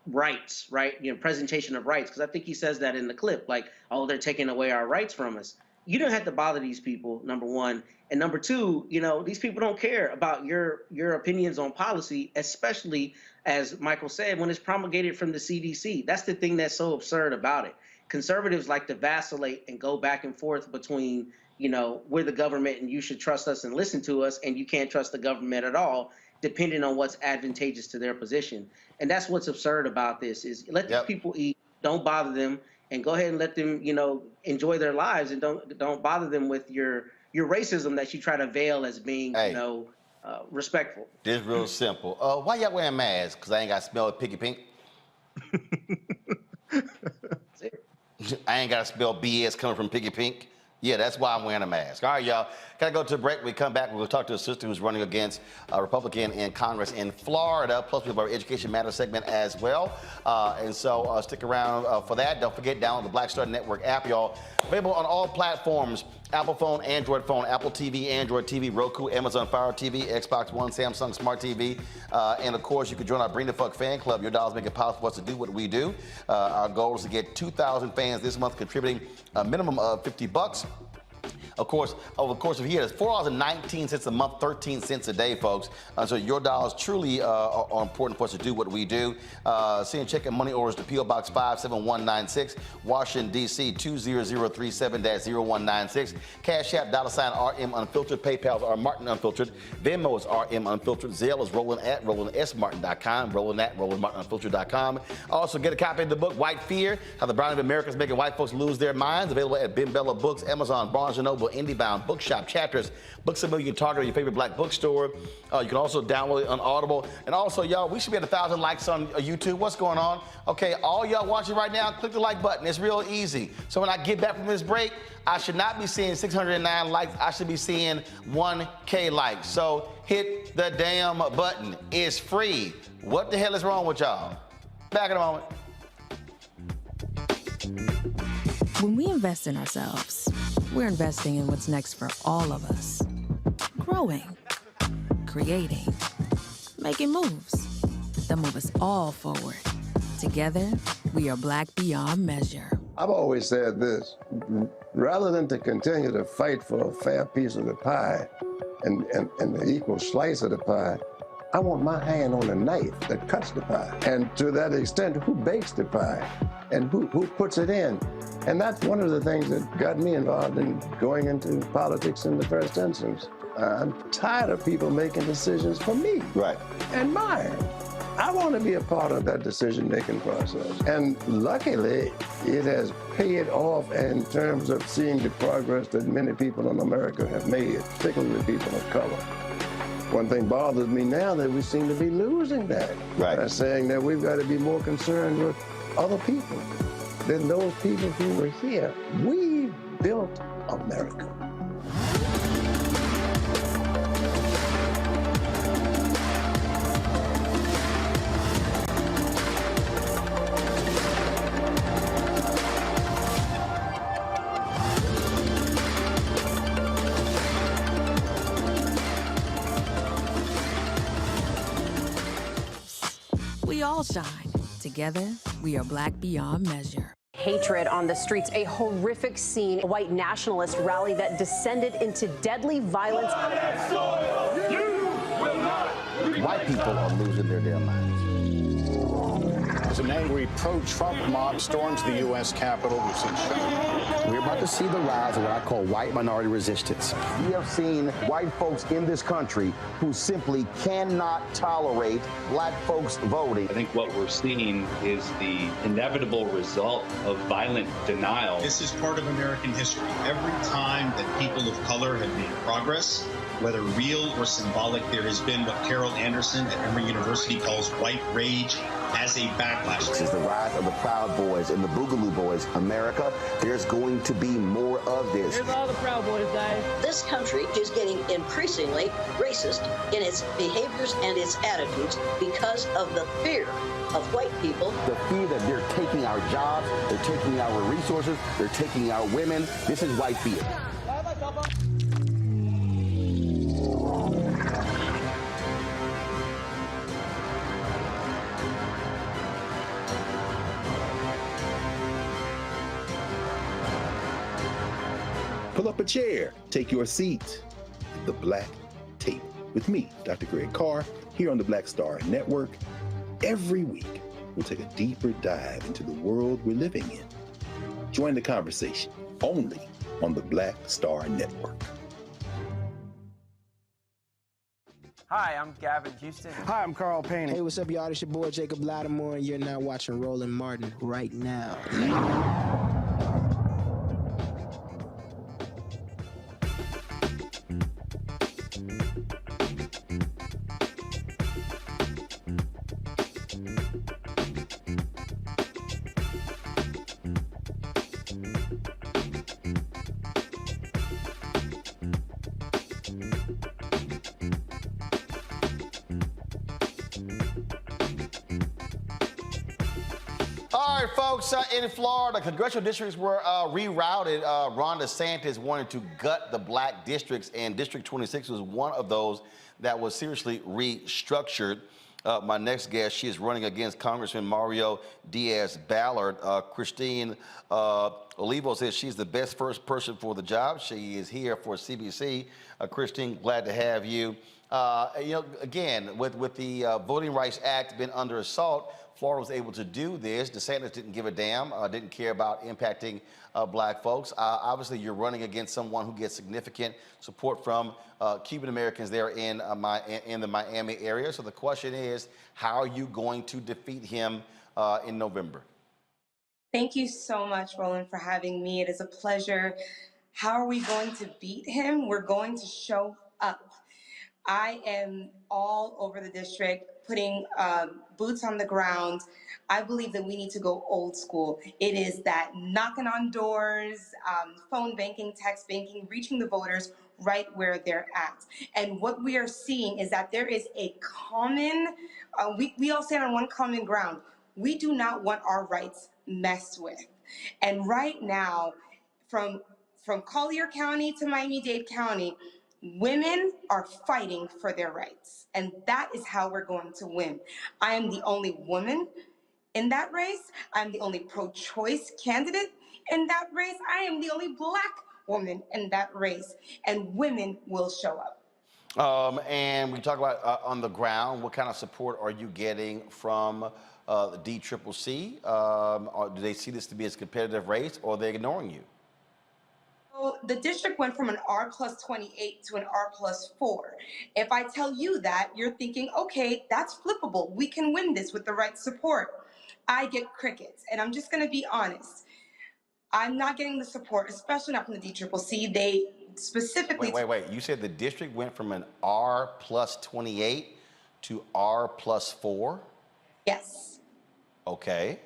rights, right? You know, presentation of rights. Because I think he says that in the clip, like, oh, they're taking away our rights from us. You don't have to bother these people, number one. And number two, you know, these people don't care about your opinions on policy, especially, as Michael said, when it's promulgated from the CDC. That's the thing that's so absurd about it. Conservatives like to vacillate and go back and forth between, you know, we're the government and you should trust us and listen to us, and you can't trust the government at all, depending on what's advantageous to their position. And that's what's absurd about this, is let these people eat, don't bother them, and go ahead and let them, you know, enjoy their lives, and don't bother them with your racism that you try to veil as being, you know, respectful. This is real simple. Why y'all wearing masks? Because I ain't got to smell Piggy Pink. I ain't got to smell BS coming from Piggy Pink. Yeah, that's why I'm wearing a mask. All right, y'all. Gotta go to a break. When we come back, we'll talk to a sister who's running against a Republican in Congress in Florida. Plus, we have our Education Matters segment as well. And so stick around for that. Don't forget, download the Black Star Network app, y'all. Available on all platforms. Apple phone, Android phone, Apple TV, Android TV, Roku, Amazon Fire TV, Xbox One, Samsung Smart TV. And of course, you can join our Bring the Fuck fan club. Your dollars make it possible for us to do what we do. Our goal is to get 2,000 fans this month, contributing a minimum of $50. Of course, over the course of a year, it's $4.19 a month, 13 cents a day, folks. So your dollars truly are important for us to do what we do. Send check and money orders to P.O. Box 57196, Washington, D.C. 20037-0196. Cash App, $RM Unfiltered. PayPal is R Martin Unfiltered. Venmo is RM Unfiltered. Zelle is rolling@RolandSMartin.com. Rolling@RolandMartinUnfiltered.com. Also, get a copy of the book, White Fear, How the Browning of America is Making White Folks Lose Their Minds. Available at Ben Bella Books, Amazon, Barnes & Noble, IndieBound, Bookshop, Chapters, Books A Million, Target, or your favorite black bookstore. You can also download it on Audible. And also, y'all, we should be at 1,000 likes on YouTube. What's going on? Okay, all y'all watching right now, click the like button. It's real easy. So when I get back from this break, I should not be seeing 609 likes. I should be seeing 1K likes. So hit the damn button. It's free. What the hell is wrong with y'all? Back in a moment. When we invest in ourselves, we're investing in what's next for all of us. Growing, creating, making moves that move us all forward. Together, we are Black beyond measure. I've always said this, rather than to continue to fight for a fair piece of the pie and the equal slice of the pie, I want my hand on the knife that cuts the pie. And to that extent, who bakes the pie and who puts it in? And that's one of the things that got me involved in going into politics in the first instance. I'm tired of people making decisions for me and mine. I want to be a part of that decision-making process. And luckily, it has paid off in terms of seeing the progress that many people in America have made, particularly people of color. One thing bothers me now that we seem to be losing that. By saying that we've got to be more concerned with other people than those people who were here. We built America. We all shine. Together, we are Black beyond measure. Hatred on the streets, a horrific scene, a white nationalist rally that descended into deadly violence. White people are losing their damn minds. As an angry pro-Trump mob storms the U.S. Capitol, we've seen shooting. We're about to see the rise of what I call white minority resistance. We have seen white folks in this country who simply cannot tolerate black folks voting. I think what we're seeing is the inevitable result of violent denial. This is part of American history. Every time that people of color have made progress, whether real or symbolic, there has been what Carol Anderson at Emory University calls white rage as a backlash. This is the rise of the Proud Boys and the Boogaloo Boys. America, there's going to be more of this. Here's all the Proud Boys, guys. This country is getting increasingly racist in its behaviors and its attitudes because of the fear of white people. The fear that they're taking our jobs, they're taking our resources, they're taking our women. This is white fear. Pull up a chair, take your seat at the Black Table with me, Dr. Greg Carr, here on the Black Star Network. Every week, we'll take a deeper dive into the world we're living in. Join the conversation only on the Black Star Network. Hi, I'm Gavin Houston. Hi, I'm Carl Payne. Hey, what's up, y'all? It's your boy Jacob Lattimore, and you're now watching Roland Martin right now. All right, folks, in Florida, congressional districts were rerouted. Ron DeSantis wanted to gut the black districts, and District 26 was one of those that was seriously restructured. My next guest, she is running against Congressman Mario Diaz-Balart. Christine Olivo says she's the best first person for the job. She is here for CBC. Christine, glad to have you. Again, with the Voting Rights Act being under assault, Florida was able to do this. DeSantis didn't give a damn, didn't care about impacting black folks. Obviously, you're running against someone who gets significant support from Cuban Americans there in the Miami area. So the question is, how are you going to defeat him in November? Thank you so much, Roland, for having me. It is a pleasure. How are we going to beat him? We're going to show up. I am all over the district, putting boots on the ground. I believe that we need to go old school. It is that knocking on doors, phone banking, text banking, reaching the voters right where they're at. And what we are seeing is that there is a common, we all stand on one common ground. We do not want our rights messed with. And right now, from Collier County to Miami-Dade County, women are fighting for their rights. And that is how we're going to win. I am the only woman in that race. I'm the only pro-choice candidate in that race. I am the only Black woman in that race. And women will show up. And we talk about on the ground, what kind of support are you getting from the DCCC? Or do they see this to be a competitive race, or are they ignoring you? So the district went from an R+28 to an R+4. If I tell you that, you're thinking, okay, that's flippable. We can win this with the right support. I get crickets, and I'm just going to be honest. I'm not getting the support, especially not from the DCCC. They specifically... Wait. You said the district went from an R+28 to R+4? Yes. Okay.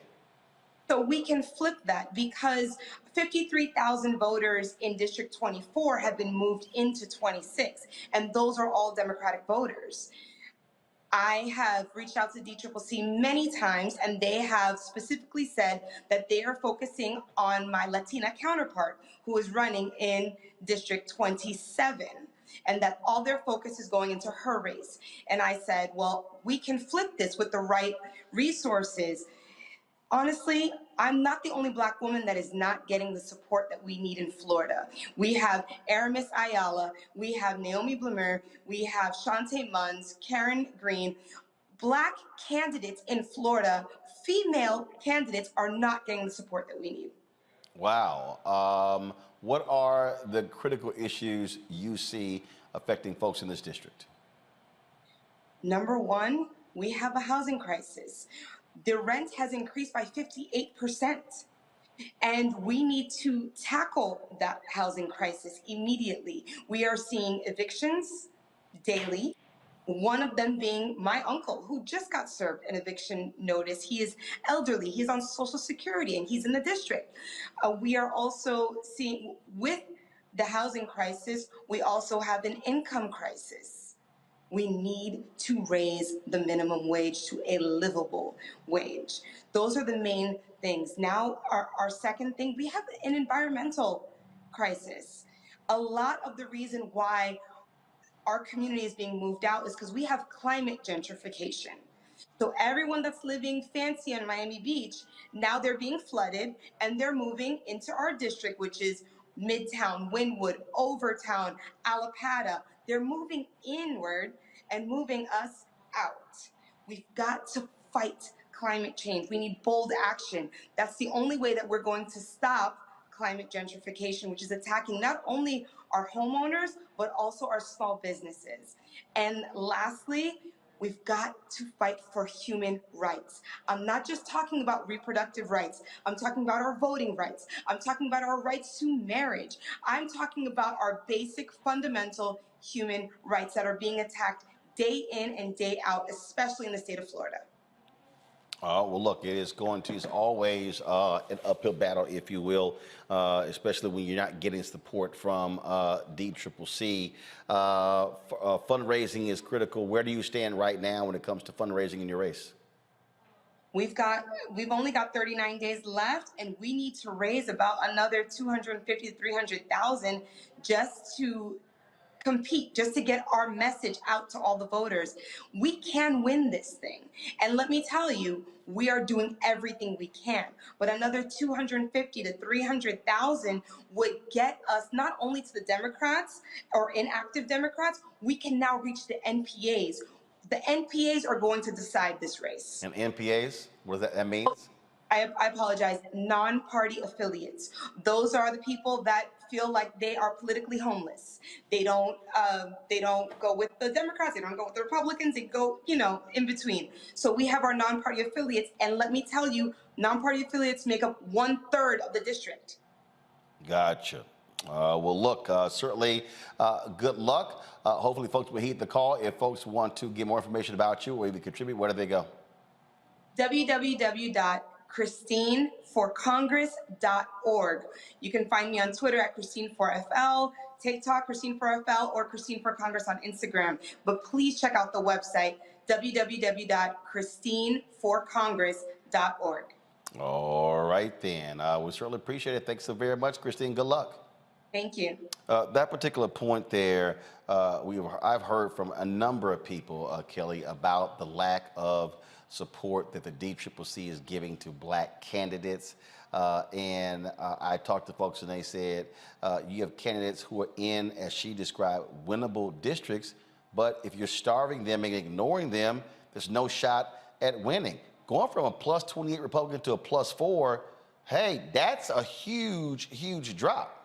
So we can flip that because 53,000 voters in District 24 have been moved into 26, and those are all Democratic voters. I have reached out to DCCC many times, and they have specifically said that they are focusing on my Latina counterpart who is running in District 27, and that all their focus is going into her race. And I said, well, we can flip this with the right resources. Honestly, I'm not the only Black woman that is not getting the support that we need in Florida. We have Aramis Ayala, we have Naomi Blumer, we have Shantae Munns, Karen Green. Black candidates in Florida, female candidates, are not getting the support that we need. Wow. What are the critical issues you see affecting folks in this district? Number one, we have a housing crisis. The rent has increased by 58%. And we need to tackle that housing crisis immediately. We are seeing evictions daily. One of them being my uncle, who just got served an eviction notice. He is elderly, he's on Social Security, and he's in the district. We are also seeing, with the housing crisis, we also have an income crisis. We need to raise the minimum wage to a livable wage. Those are the main things. Now, our second thing, we have an environmental crisis. A lot of the reason why our community is being moved out is because we have climate gentrification. So everyone that's living fancy on Miami Beach, now they're being flooded and they're moving into our district, which is Midtown, Wynwood, Overtown, Allapattah. They're moving inward and moving us out. We've got to fight climate change. We need bold action. That's the only way that we're going to stop climate gentrification, which is attacking not only our homeowners, but also our small businesses. And lastly, we've got to fight for human rights. I'm not just talking about reproductive rights. I'm talking about our voting rights. I'm talking about our rights to marriage. I'm talking about our basic fundamental human rights that are being attacked day in and day out, especially in the state of Florida. Well, look, it's always an uphill battle, if you will, especially when you're not getting support from DCCC. Fundraising is critical. Where do you stand right now when it comes to fundraising in your race? We've only got 39 days left, and we need to raise about another 250 to 300,000 just to compete, just to get our message out to all the voters. We can win this thing. And let me tell you, we are doing everything we can. But another 250 to 300,000 would get us not only to the Democrats or inactive Democrats, we can now reach the NPAs. The NPAs are going to decide this race. And NPAs, what does that mean? I apologize, non-party affiliates. Those are the people that feel like they are politically homeless. They don't go with the Democrats, they don't go with the Republicans, they go, in between. So we have our non-party affiliates, and let me tell you, non-party affiliates make up 1/3 of the district. Gotcha. Well, look, certainly good luck. Hopefully folks will heed the call. If folks want to get more information about you or even contribute, where do they go? www.christineforcongress.org. You can find me on Twitter at Christine4FL, TikTok, Christine4FL, or Christine for Congress on Instagram. But please check out the website, www.christineforcongress.org. All right, then. We certainly appreciate it. Thanks so very much, Christine. Good luck. Thank you. That particular point there, I've heard from a number of people, Kelly, about the lack of support that the DCCC is giving to black candidates. And I talked to folks and they said, you have candidates who are in, as she described, winnable districts, but if you're starving them and ignoring them, there's no shot at winning. Going from a plus 28 Republican to a plus 4, hey, that's a huge, huge drop.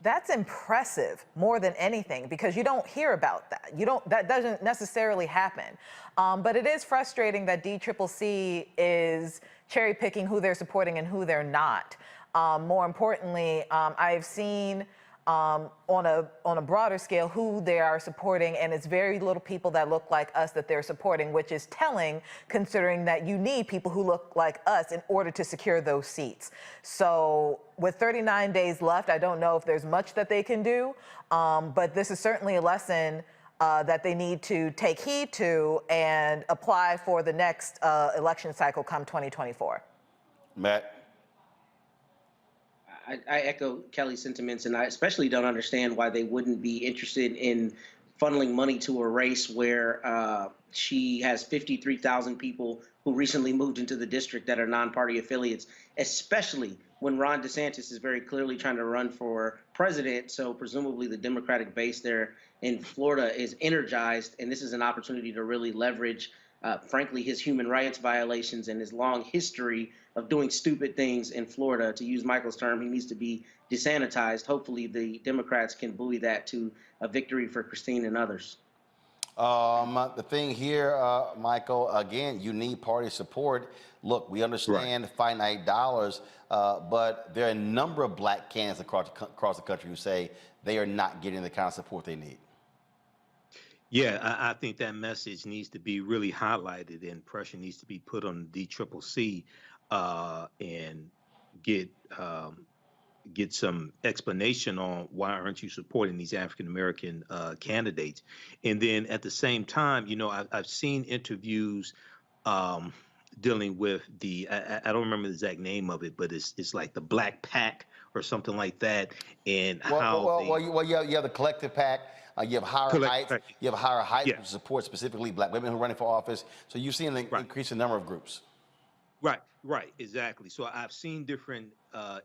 That's impressive more than anything, because you don't hear about that. That doesn't necessarily happen. But it is frustrating that DCCC is cherry picking who they're supporting and who they're not. More importantly, I've seen on a broader scale who they are supporting, and it's very little people that look like us that they're supporting, which is telling, considering that you need people who look like us in order to secure those seats. So with 39 days left, I don't know if there's much that they can do, but this is certainly a lesson that they need to take heed to and apply for the next election cycle come 2024. Matt? I echo Kelly's sentiments, and I especially don't understand why they wouldn't be interested in funneling money to a race where she has 53,000 people who recently moved into the district that are non-party affiliates, especially when Ron DeSantis is very clearly trying to run for president. So presumably the Democratic base there in Florida is energized, and this is an opportunity to really leverage, frankly, his human rights violations and his long history of doing stupid things in Florida. To use Michael's term, he needs to be desanitized. Hopefully the Democrats can buoy that to a victory for Christine and others. The thing here, Michael, again, you need party support. Look, we understand finite dollars, but there are a number of black candidates across the country who say they are not getting the kind of support they need. Yeah, I think that message needs to be really highlighted, and pressure needs to be put on the DCCC and get some explanation on why aren't you supporting these African American candidates. And then at the same time, you know, I've seen interviews dealing with the I don't remember the exact name of it, but it's like the Black Pack or something like that, and you have the Collective Pack. You have Higher Heights. You have Higher Heights, which support specifically black women who are running for office. So you've seen an increase in the number of groups. Right, exactly. So I've seen different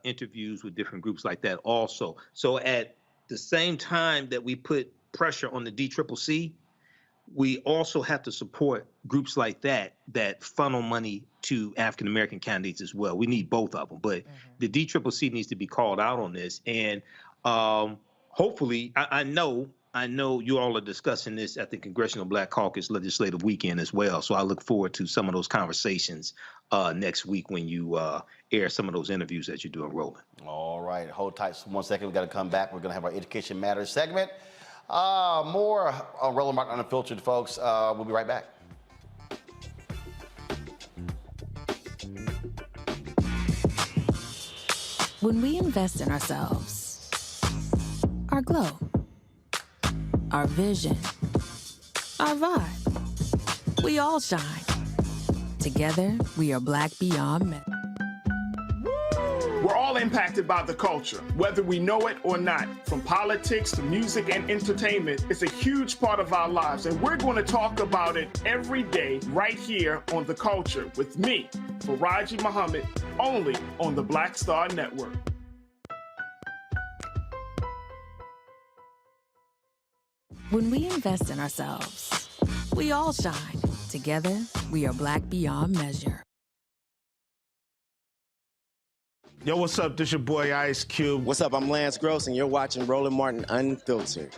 interviews with different groups like that also. So at the same time that we put pressure on the DCCC, we also have to support groups like that funnel money to African American candidates as well. We need both of them, but the DCCC needs to be called out on this. And hopefully, I know you all are discussing this at the Congressional Black Caucus Legislative Weekend as well. So I look forward to some of those conversations next week when you air some of those interviews that you're doing, Roland. All right, hold tight for 1 second. We got to come back. We're going to have our Education Matters segment. More on Roland Martin Unfiltered, folks. We'll be right back. When we invest in ourselves, our glow, our vision, our vibe, we all shine. Together, we are Black Beyond Men. We're all impacted by the culture, whether we know it or not. From politics to music and entertainment, it's a huge part of our lives, and we're going to talk about it every day right here on The Culture with me, Faraji Muhammad, only on the Black Star Network. When we invest in ourselves, we all shine. Together, we are Black Beyond Measure. Yo, what's up? This your boy Ice Cube. What's up? I'm Lance Gross, and you're watching Roland Martin Unfiltered.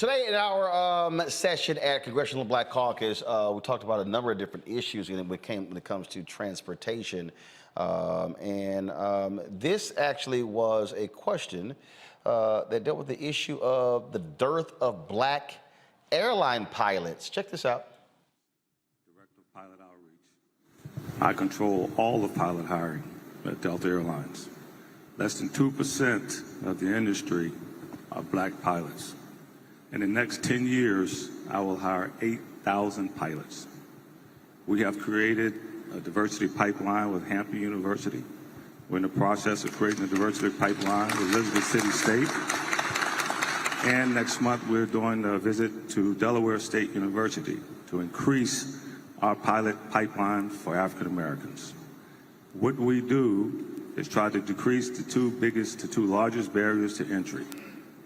Today in our session at Congressional Black Caucus, we talked about a number of different issues when it comes to transportation. This actually was a question that dealt with the issue of the dearth of black airline pilots. Check this out. Director of Pilot Outreach. I control all of pilot hiring at Delta Airlines. Less than 2% of the industry are black pilots. In the next 10 years, I will hire 8,000 pilots. We have created a diversity pipeline with Hampton University. We're in the process of creating a diversity pipeline with Elizabeth City State. And next month, we're doing a visit to Delaware State University to increase our pilot pipeline for African Americans. What we do is try to decrease the two largest barriers to entry,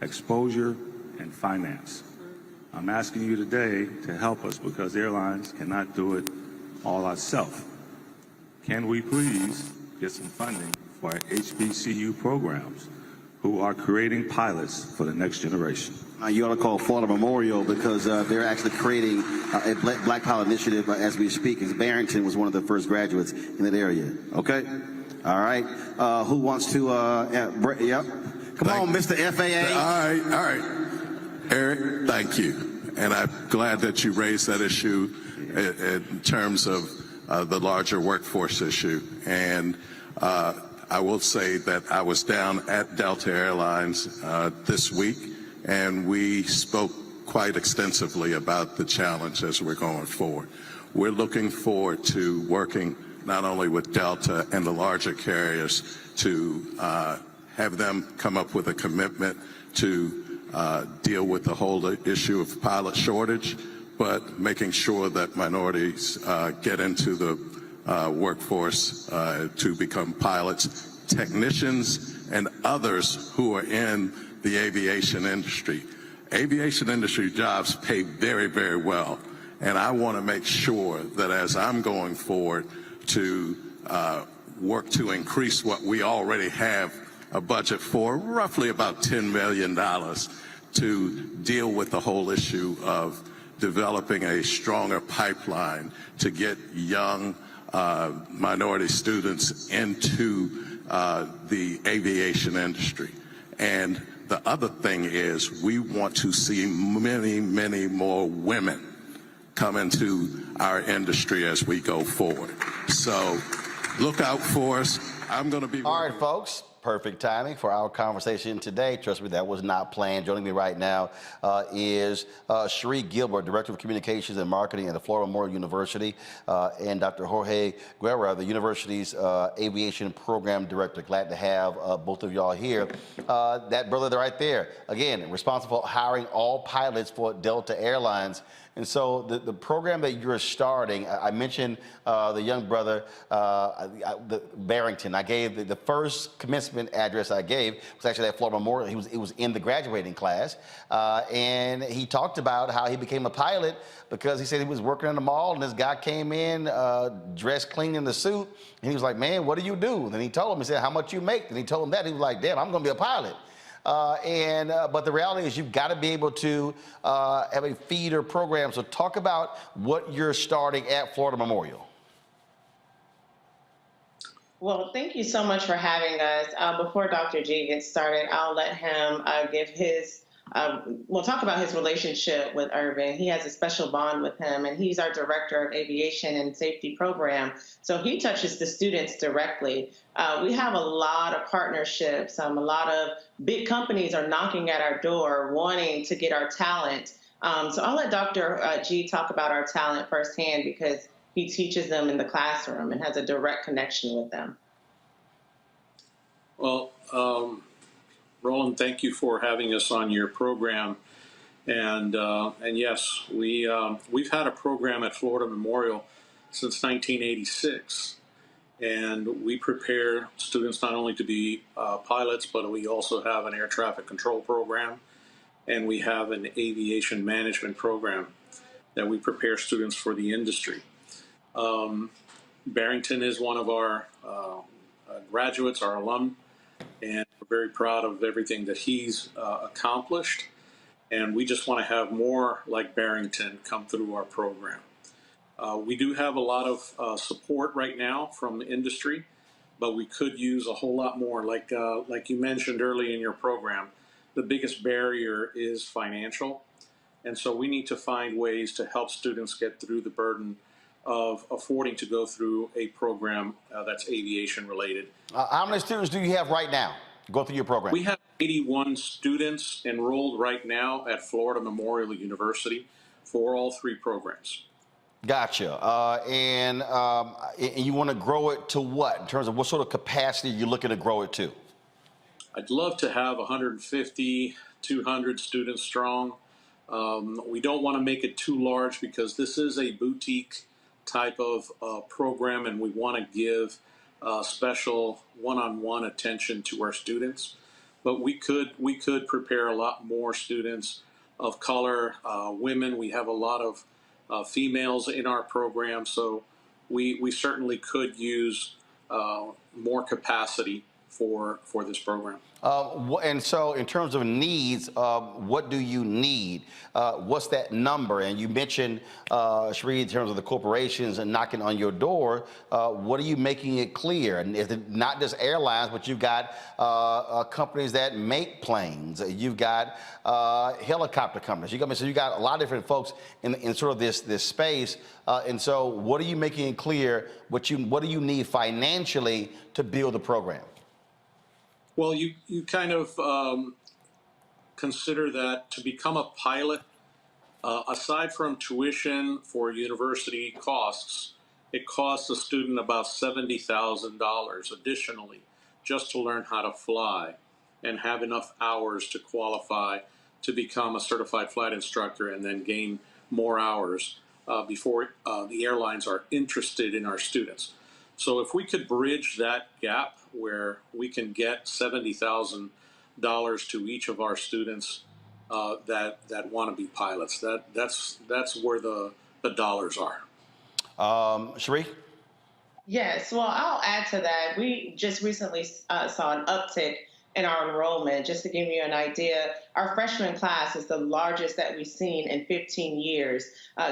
exposure and finance. I'm asking you today to help us because airlines cannot do it all ourselves. Can we please get some funding for our HBCU programs who are creating pilots for the next generation? You ought to call Florida Memorial because they're actually creating a Black Pilot Initiative as we speak. Because Barrington was one of the first graduates in that area. Okay? All right. Who wants to, yep. Come on, Mr. FAA. All right. Eric, thank you. And I'm glad that you raised that issue in terms of the larger workforce issue. And I will say that I was down at Delta Airlines this week, and we spoke quite extensively about the challenge as we're going forward. We're looking forward to working not only with Delta and the larger carriers to have them come up with a commitment to deal with the whole issue of pilot shortage, but making sure that minorities get into the workforce to become pilots, technicians, and others who are in the aviation industry. Aviation industry jobs pay very, very well, and I want to make sure that as I'm going forward to work to increase what we already have a budget for, roughly about $10 million, to deal with the whole issue of developing a stronger pipeline to get young minority students into the aviation industry. And the other thing is we want to see many, many more women come into our industry as we go forward. So look out for us. I'm going to be... All right, folks. Perfect timing for our conversation today. Trust me, that was not planned. Joining me right now is Cherie Gilbert, Director of Communications and Marketing at the Florida Memorial University, and Dr. Jorge Guerra, the university's Aviation Program Director. Glad to have both of y'all here. That brother right there, again, responsible for hiring all pilots for Delta Airlines. And so the program that you're starting, I mentioned the young brother, the Barrington. I gave the first commencement address I gave was actually at Florida Memorial. It was in the graduating class. And he talked about how he became a pilot because he said he was working in the mall and this guy came in dressed clean in the suit. And he was like, man, what do you do? And he told him, he said, how much you make? And he told him that. He was like, damn, I'm going to be a pilot. But the reality is you've got to be able to have a feeder program. So talk about what you're starting at Florida Memorial. Well, thank you so much for having us. Before Dr. G gets started, I'll let him give his, we'll talk about his relationship with Urban. He has a special bond with him, and he's our Director of Aviation and Safety Program. So he touches the students directly. We have a lot of partnerships. A lot of big companies are knocking at our door wanting to get our talent. So I'll let Dr. G talk about our talent firsthand because he teaches them in the classroom and has a direct connection with them. Well, Roland, thank you for having us on your program. And yes, we've had a program at Florida Memorial since 1986. And we prepare students not only to be pilots, but we also have an air traffic control program. And we have an aviation management program that we prepare students for the industry. Barrington is one of our graduates, our alum, and we're very proud of everything that he's accomplished. And we just want to have more like Barrington come through our program. We do have a lot of support right now from the industry, but we could use a whole lot more. Like you mentioned early in your program, the biggest barrier is financial. And so we need to find ways to help students get through the burden of affording to go through a program that's aviation related. How many students do you have right now go through your program? We have 81 students enrolled right now at Florida Memorial University for all three programs. Gotcha. And you want to grow it to what? In terms of what sort of capacity you're looking to grow it to? I'd love to have 150, 200 students strong. We don't want to make it too large because this is a boutique type of program, and we want to give special one-on-one attention to our students. But we could prepare a lot more students of color, women. We have a lot of females in our program, so we certainly could use more capacity for this program. And so in terms of needs, what do you need? What's that number? And you mentioned, Sheree, in terms of the corporations and knocking on your door, what are you making it clear? And is it not just airlines, but you've got companies that make planes. You've got helicopter companies. So you got a lot of different folks in sort of this space. And so what are you making it clear? What do you need financially to build the program? Well, you kind of consider that to become a pilot, aside from tuition for university costs, it costs a student about $70,000 additionally just to learn how to fly and have enough hours to qualify to become a certified flight instructor and then gain more hours before the airlines are interested in our students. So if we could bridge that gap where we can get $70,000 to each of our students that want to be pilots, that's where the dollars are. Sheree? Yes, well, I'll add to that. We just recently saw an uptick in our enrollment. Just to give you an idea, our freshman class is the largest that we've seen in 15 years.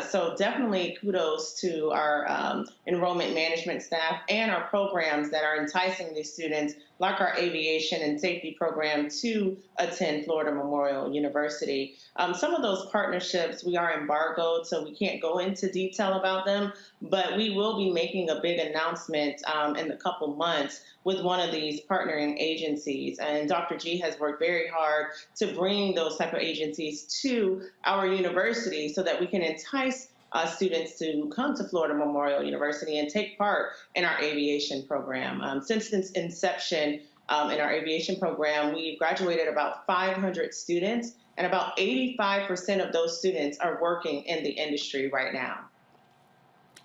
So definitely kudos to our enrollment management staff and our programs that are enticing these students, like our aviation and safety program, to attend Florida Memorial University. Some of those partnerships, we are embargoed, so we can't go into detail about them, but we will be making a big announcement in a couple months with one of these partnering agencies. And Dr. G has worked very hard to bring those type of agencies to our university so that we can entice students to come to Florida Memorial University and take part in our aviation program. Since its inception in our aviation program, we've graduated about 500 students, And about 85% of those students are working in the industry right now.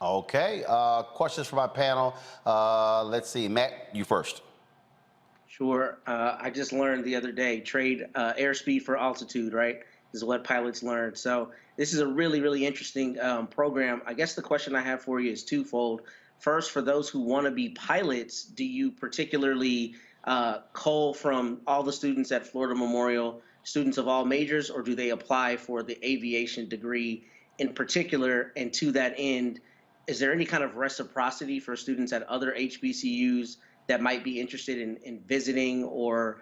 Okay, questions for my panel. Let's see, Matt, you first. Sure. I just learned the other day, trade airspeed for altitude, right, is what pilots learned. So this is a really, really interesting program. I guess the question I have for you is twofold. First, for those who want to be pilots, do you particularly cull from all the students at Florida Memorial, students of all majors, or do they apply for the aviation degree in particular? And to that end, is there any kind of reciprocity for students at other HBCUs that might be interested in visiting or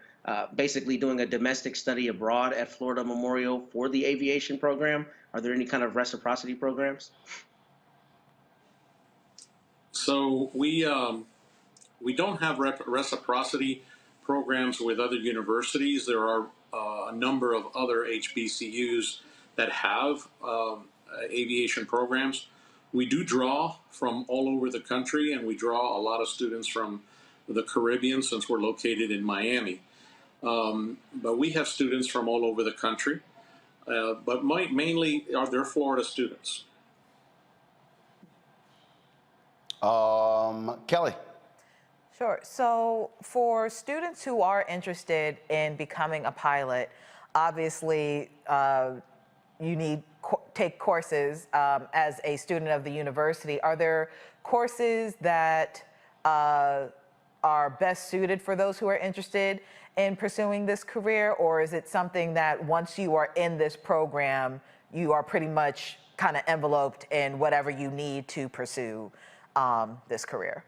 basically doing a domestic study abroad at Florida Memorial for the aviation program? Are there any kind of reciprocity programs? So we don't have reciprocity programs with other universities. There are a number of other HBCUs that have aviation programs. We do draw from all over the country, and we draw a lot of students from the Caribbean since we're located in Miami. But we have students from all over the country, but mainly they're Florida students. Kelly. Sure. So for students who are interested in becoming a pilot, obviously you need take courses as a student of the university. Are there courses that are best suited for those who are interested in pursuing this career, or is it something that once you are in this program, you are pretty much kind of enveloped in whatever you need to pursue this career?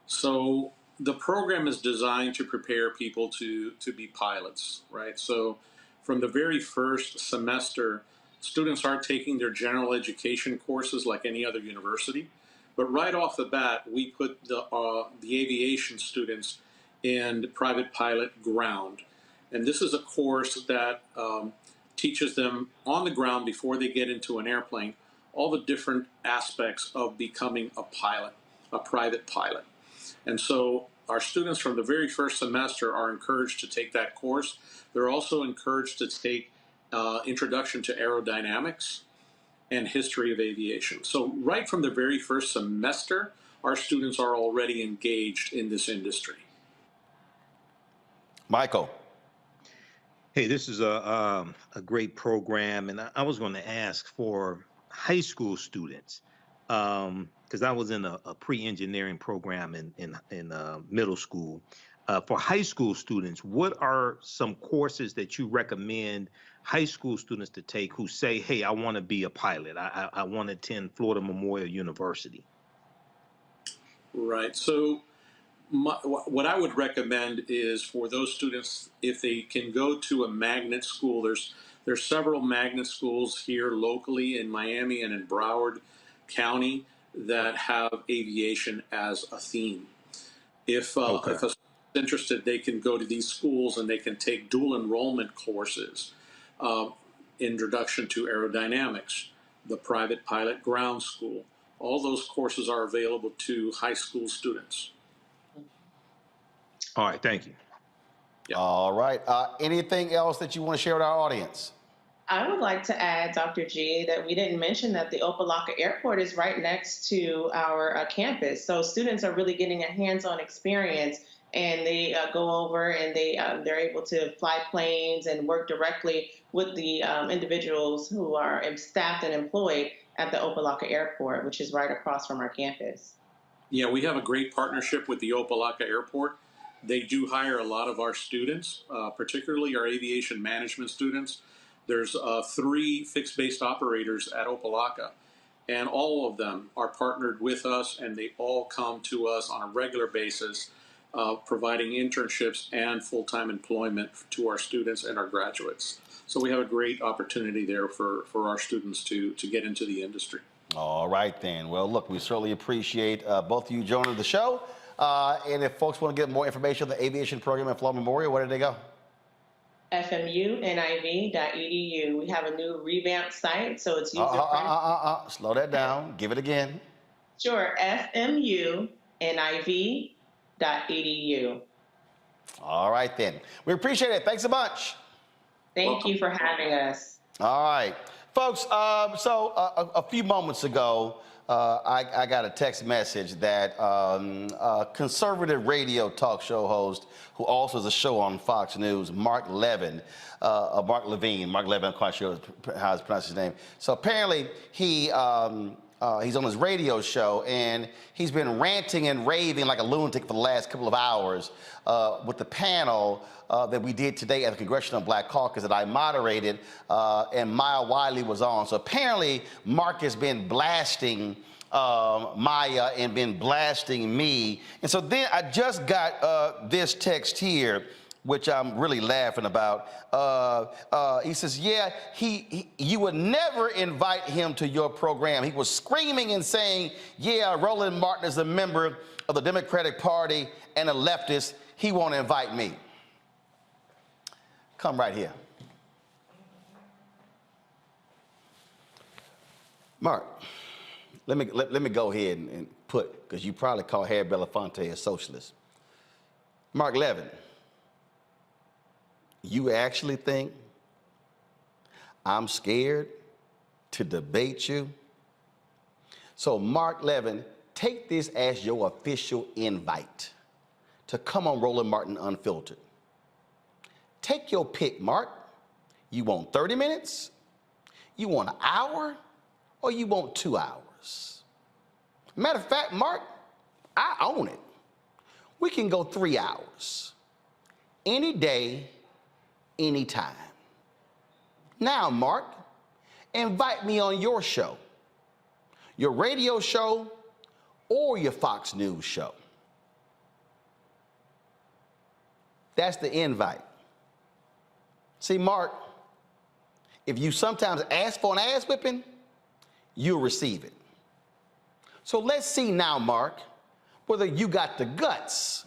So the program is designed to prepare people to be pilots, right? So from the very first semester, students are taking their general education courses like any other university. But right off the bat, we put the aviation students in private pilot ground. And this is a course that teaches them on the ground before they get into an airplane all the different aspects of becoming a pilot, a private pilot. And so our students from the very first semester are encouraged to take that course. They're also encouraged to take Introduction to Aerodynamics and History of Aviation. So right from the very first semester, our students are already engaged in this industry. Michael. Hey, this is a great program, and I was going to ask for high school students, because I was in a pre-engineering program in middle school. For high school students, what are some courses that you recommend high school students to take who say, hey, I want to be a pilot, I want to attend Florida Memorial University? Right. So what I would recommend is for those students, if they can go to a magnet school, there's several magnet schools here locally in Miami and in Broward County that have aviation as a theme. If a student's interested, they can go to these schools and they can take dual enrollment courses, Introduction to Aerodynamics, the Private Pilot Ground School. All those courses are available to high school students. All right, thank you. Yeah. All right. Anything else that you want to share with our audience? I would like to add, Dr. G, that we didn't mention that the Opa-locka Airport is right next to our campus. So students are really getting a hands-on experience, and they go over and they're able to fly planes and work directly with the individuals who are staffed and employed at the Opa-locka Airport, which is right across from our campus. Yeah, we have a great partnership with the Opa-locka Airport. They do hire a lot of our students, particularly our aviation management students. There's 3 fixed-based operators at Opa-locka, and all of them are partnered with us, and they all come to us on a regular basis, providing internships and full-time employment to our students and our graduates. So we have a great opportunity there for our students to get into the industry. All right, then. Well, look, we certainly appreciate both of you joining the show. And if folks want to get more information on the aviation program at Florida Memorial, where did they go? FMUNIV.edu. We have a new revamped site, so it's user-friendly. Slow that down. Give it again. Sure, FMUNIV.edu. All right, then. We appreciate it. Thanks so much. Thank you for having us. All right. Folks, a few moments ago, I got a text message that a conservative radio talk show host who also has a show on Fox News, Mark Levin, I'm quite sure how to pronounce his name. So apparently he's on his radio show and he's been ranting and raving like a lunatic for the last couple of hours with the panel that we did today at the Congressional Black Caucus that I moderated and Maya Wiley was on. So apparently Mark has been blasting Maya and been blasting me. And so then I just got this text here, which I'm really laughing about. He says, yeah, you would never invite him to your program. He was screaming and saying, yeah, Roland Martin is a member of the Democratic Party and a leftist. He won't invite me. Come right here. Mark, let me go ahead and put, because you probably call Harry Belafonte a socialist. Mark Levin, you actually think I'm scared to debate you? So Mark Levin, take this as your official invite to come on Roland Martin Unfiltered. Take your pick, Mark. You want 30 minutes? You want an hour? Or you want 2 hours? Matter of fact, Mark, I own it. We can go 3 hours. Any day, anytime. Now, Mark, invite me on your show, your radio show, or your Fox News show. That's the invite. See, Mark, if you sometimes ask for an ass whipping, you'll receive it. So let's see now, Mark, whether you got the guts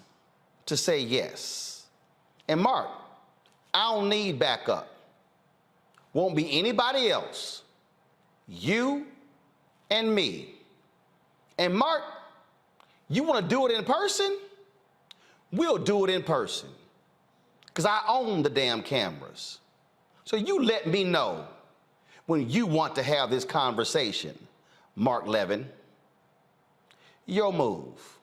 to say yes. And Mark, I don't need backup. Won't be anybody else. You and me. And Mark, you want to do it in person? We'll do it in person. Because I own the damn cameras. So you let me know when you want to have this conversation, Mark Levin. Your move.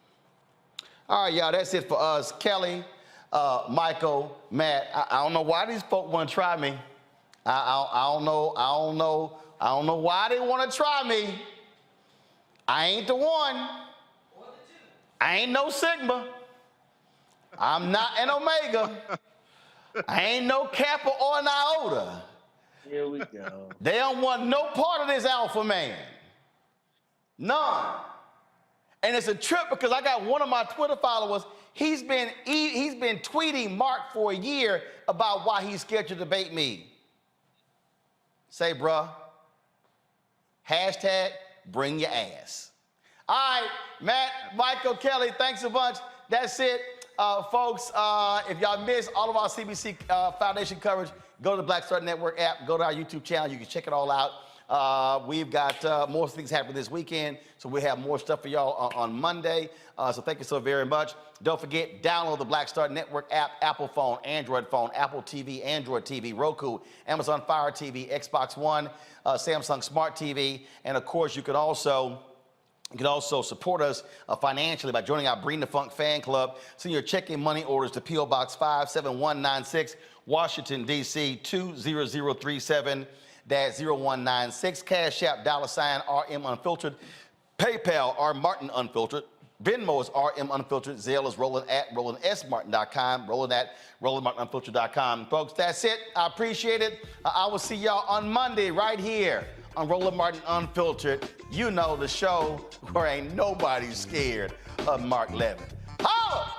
All right, y'all, that's it for us. Kelly, Michael, Matt, I don't know why these folk want to try me. I don't know why they want to try me. I ain't the one. I ain't no Sigma. I'm not an Omega. I ain't no Kappa or an Iota. Here we go. They don't want no part of this alpha man. None. And it's a trip because I got one of my Twitter followers, he's been tweeting Mark for a year about why he's scared to debate me. Say, bruh, hashtag bring your ass. All right, Matt, Michael, Kelly, thanks a bunch. That's it. Folks, if y'all missed all of our CBC Foundation coverage, go to the Black Star Network app, go to our YouTube channel. You can check it all out. We've got more things happening this weekend, so we'll have more stuff for y'all on Monday. So thank you so very much. Don't forget, download the Black Star Network app, Apple phone, Android phone, Apple TV, Android TV, Roku, Amazon Fire TV, Xbox One, Samsung Smart TV, and of course, you can also support us financially by joining our Bring the Funk fan club. Send your checking money orders to P.O. Box 57196, Washington, D.C. 20037-0196. Cash App, $RM Unfiltered. PayPal, R Martin Unfiltered. Venmo is RM Unfiltered. Zelle is Roland at RolandSMartin.com. Roland at RolandMartinUnfiltered.com. Folks, that's it. I appreciate it. I will see y'all on Monday right here on Roland Martin Unfiltered. You know, the show where ain't nobody scared of Mark Levin. Holla!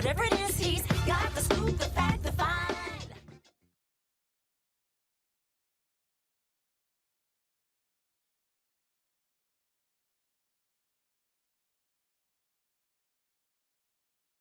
Whatever it is, he's got the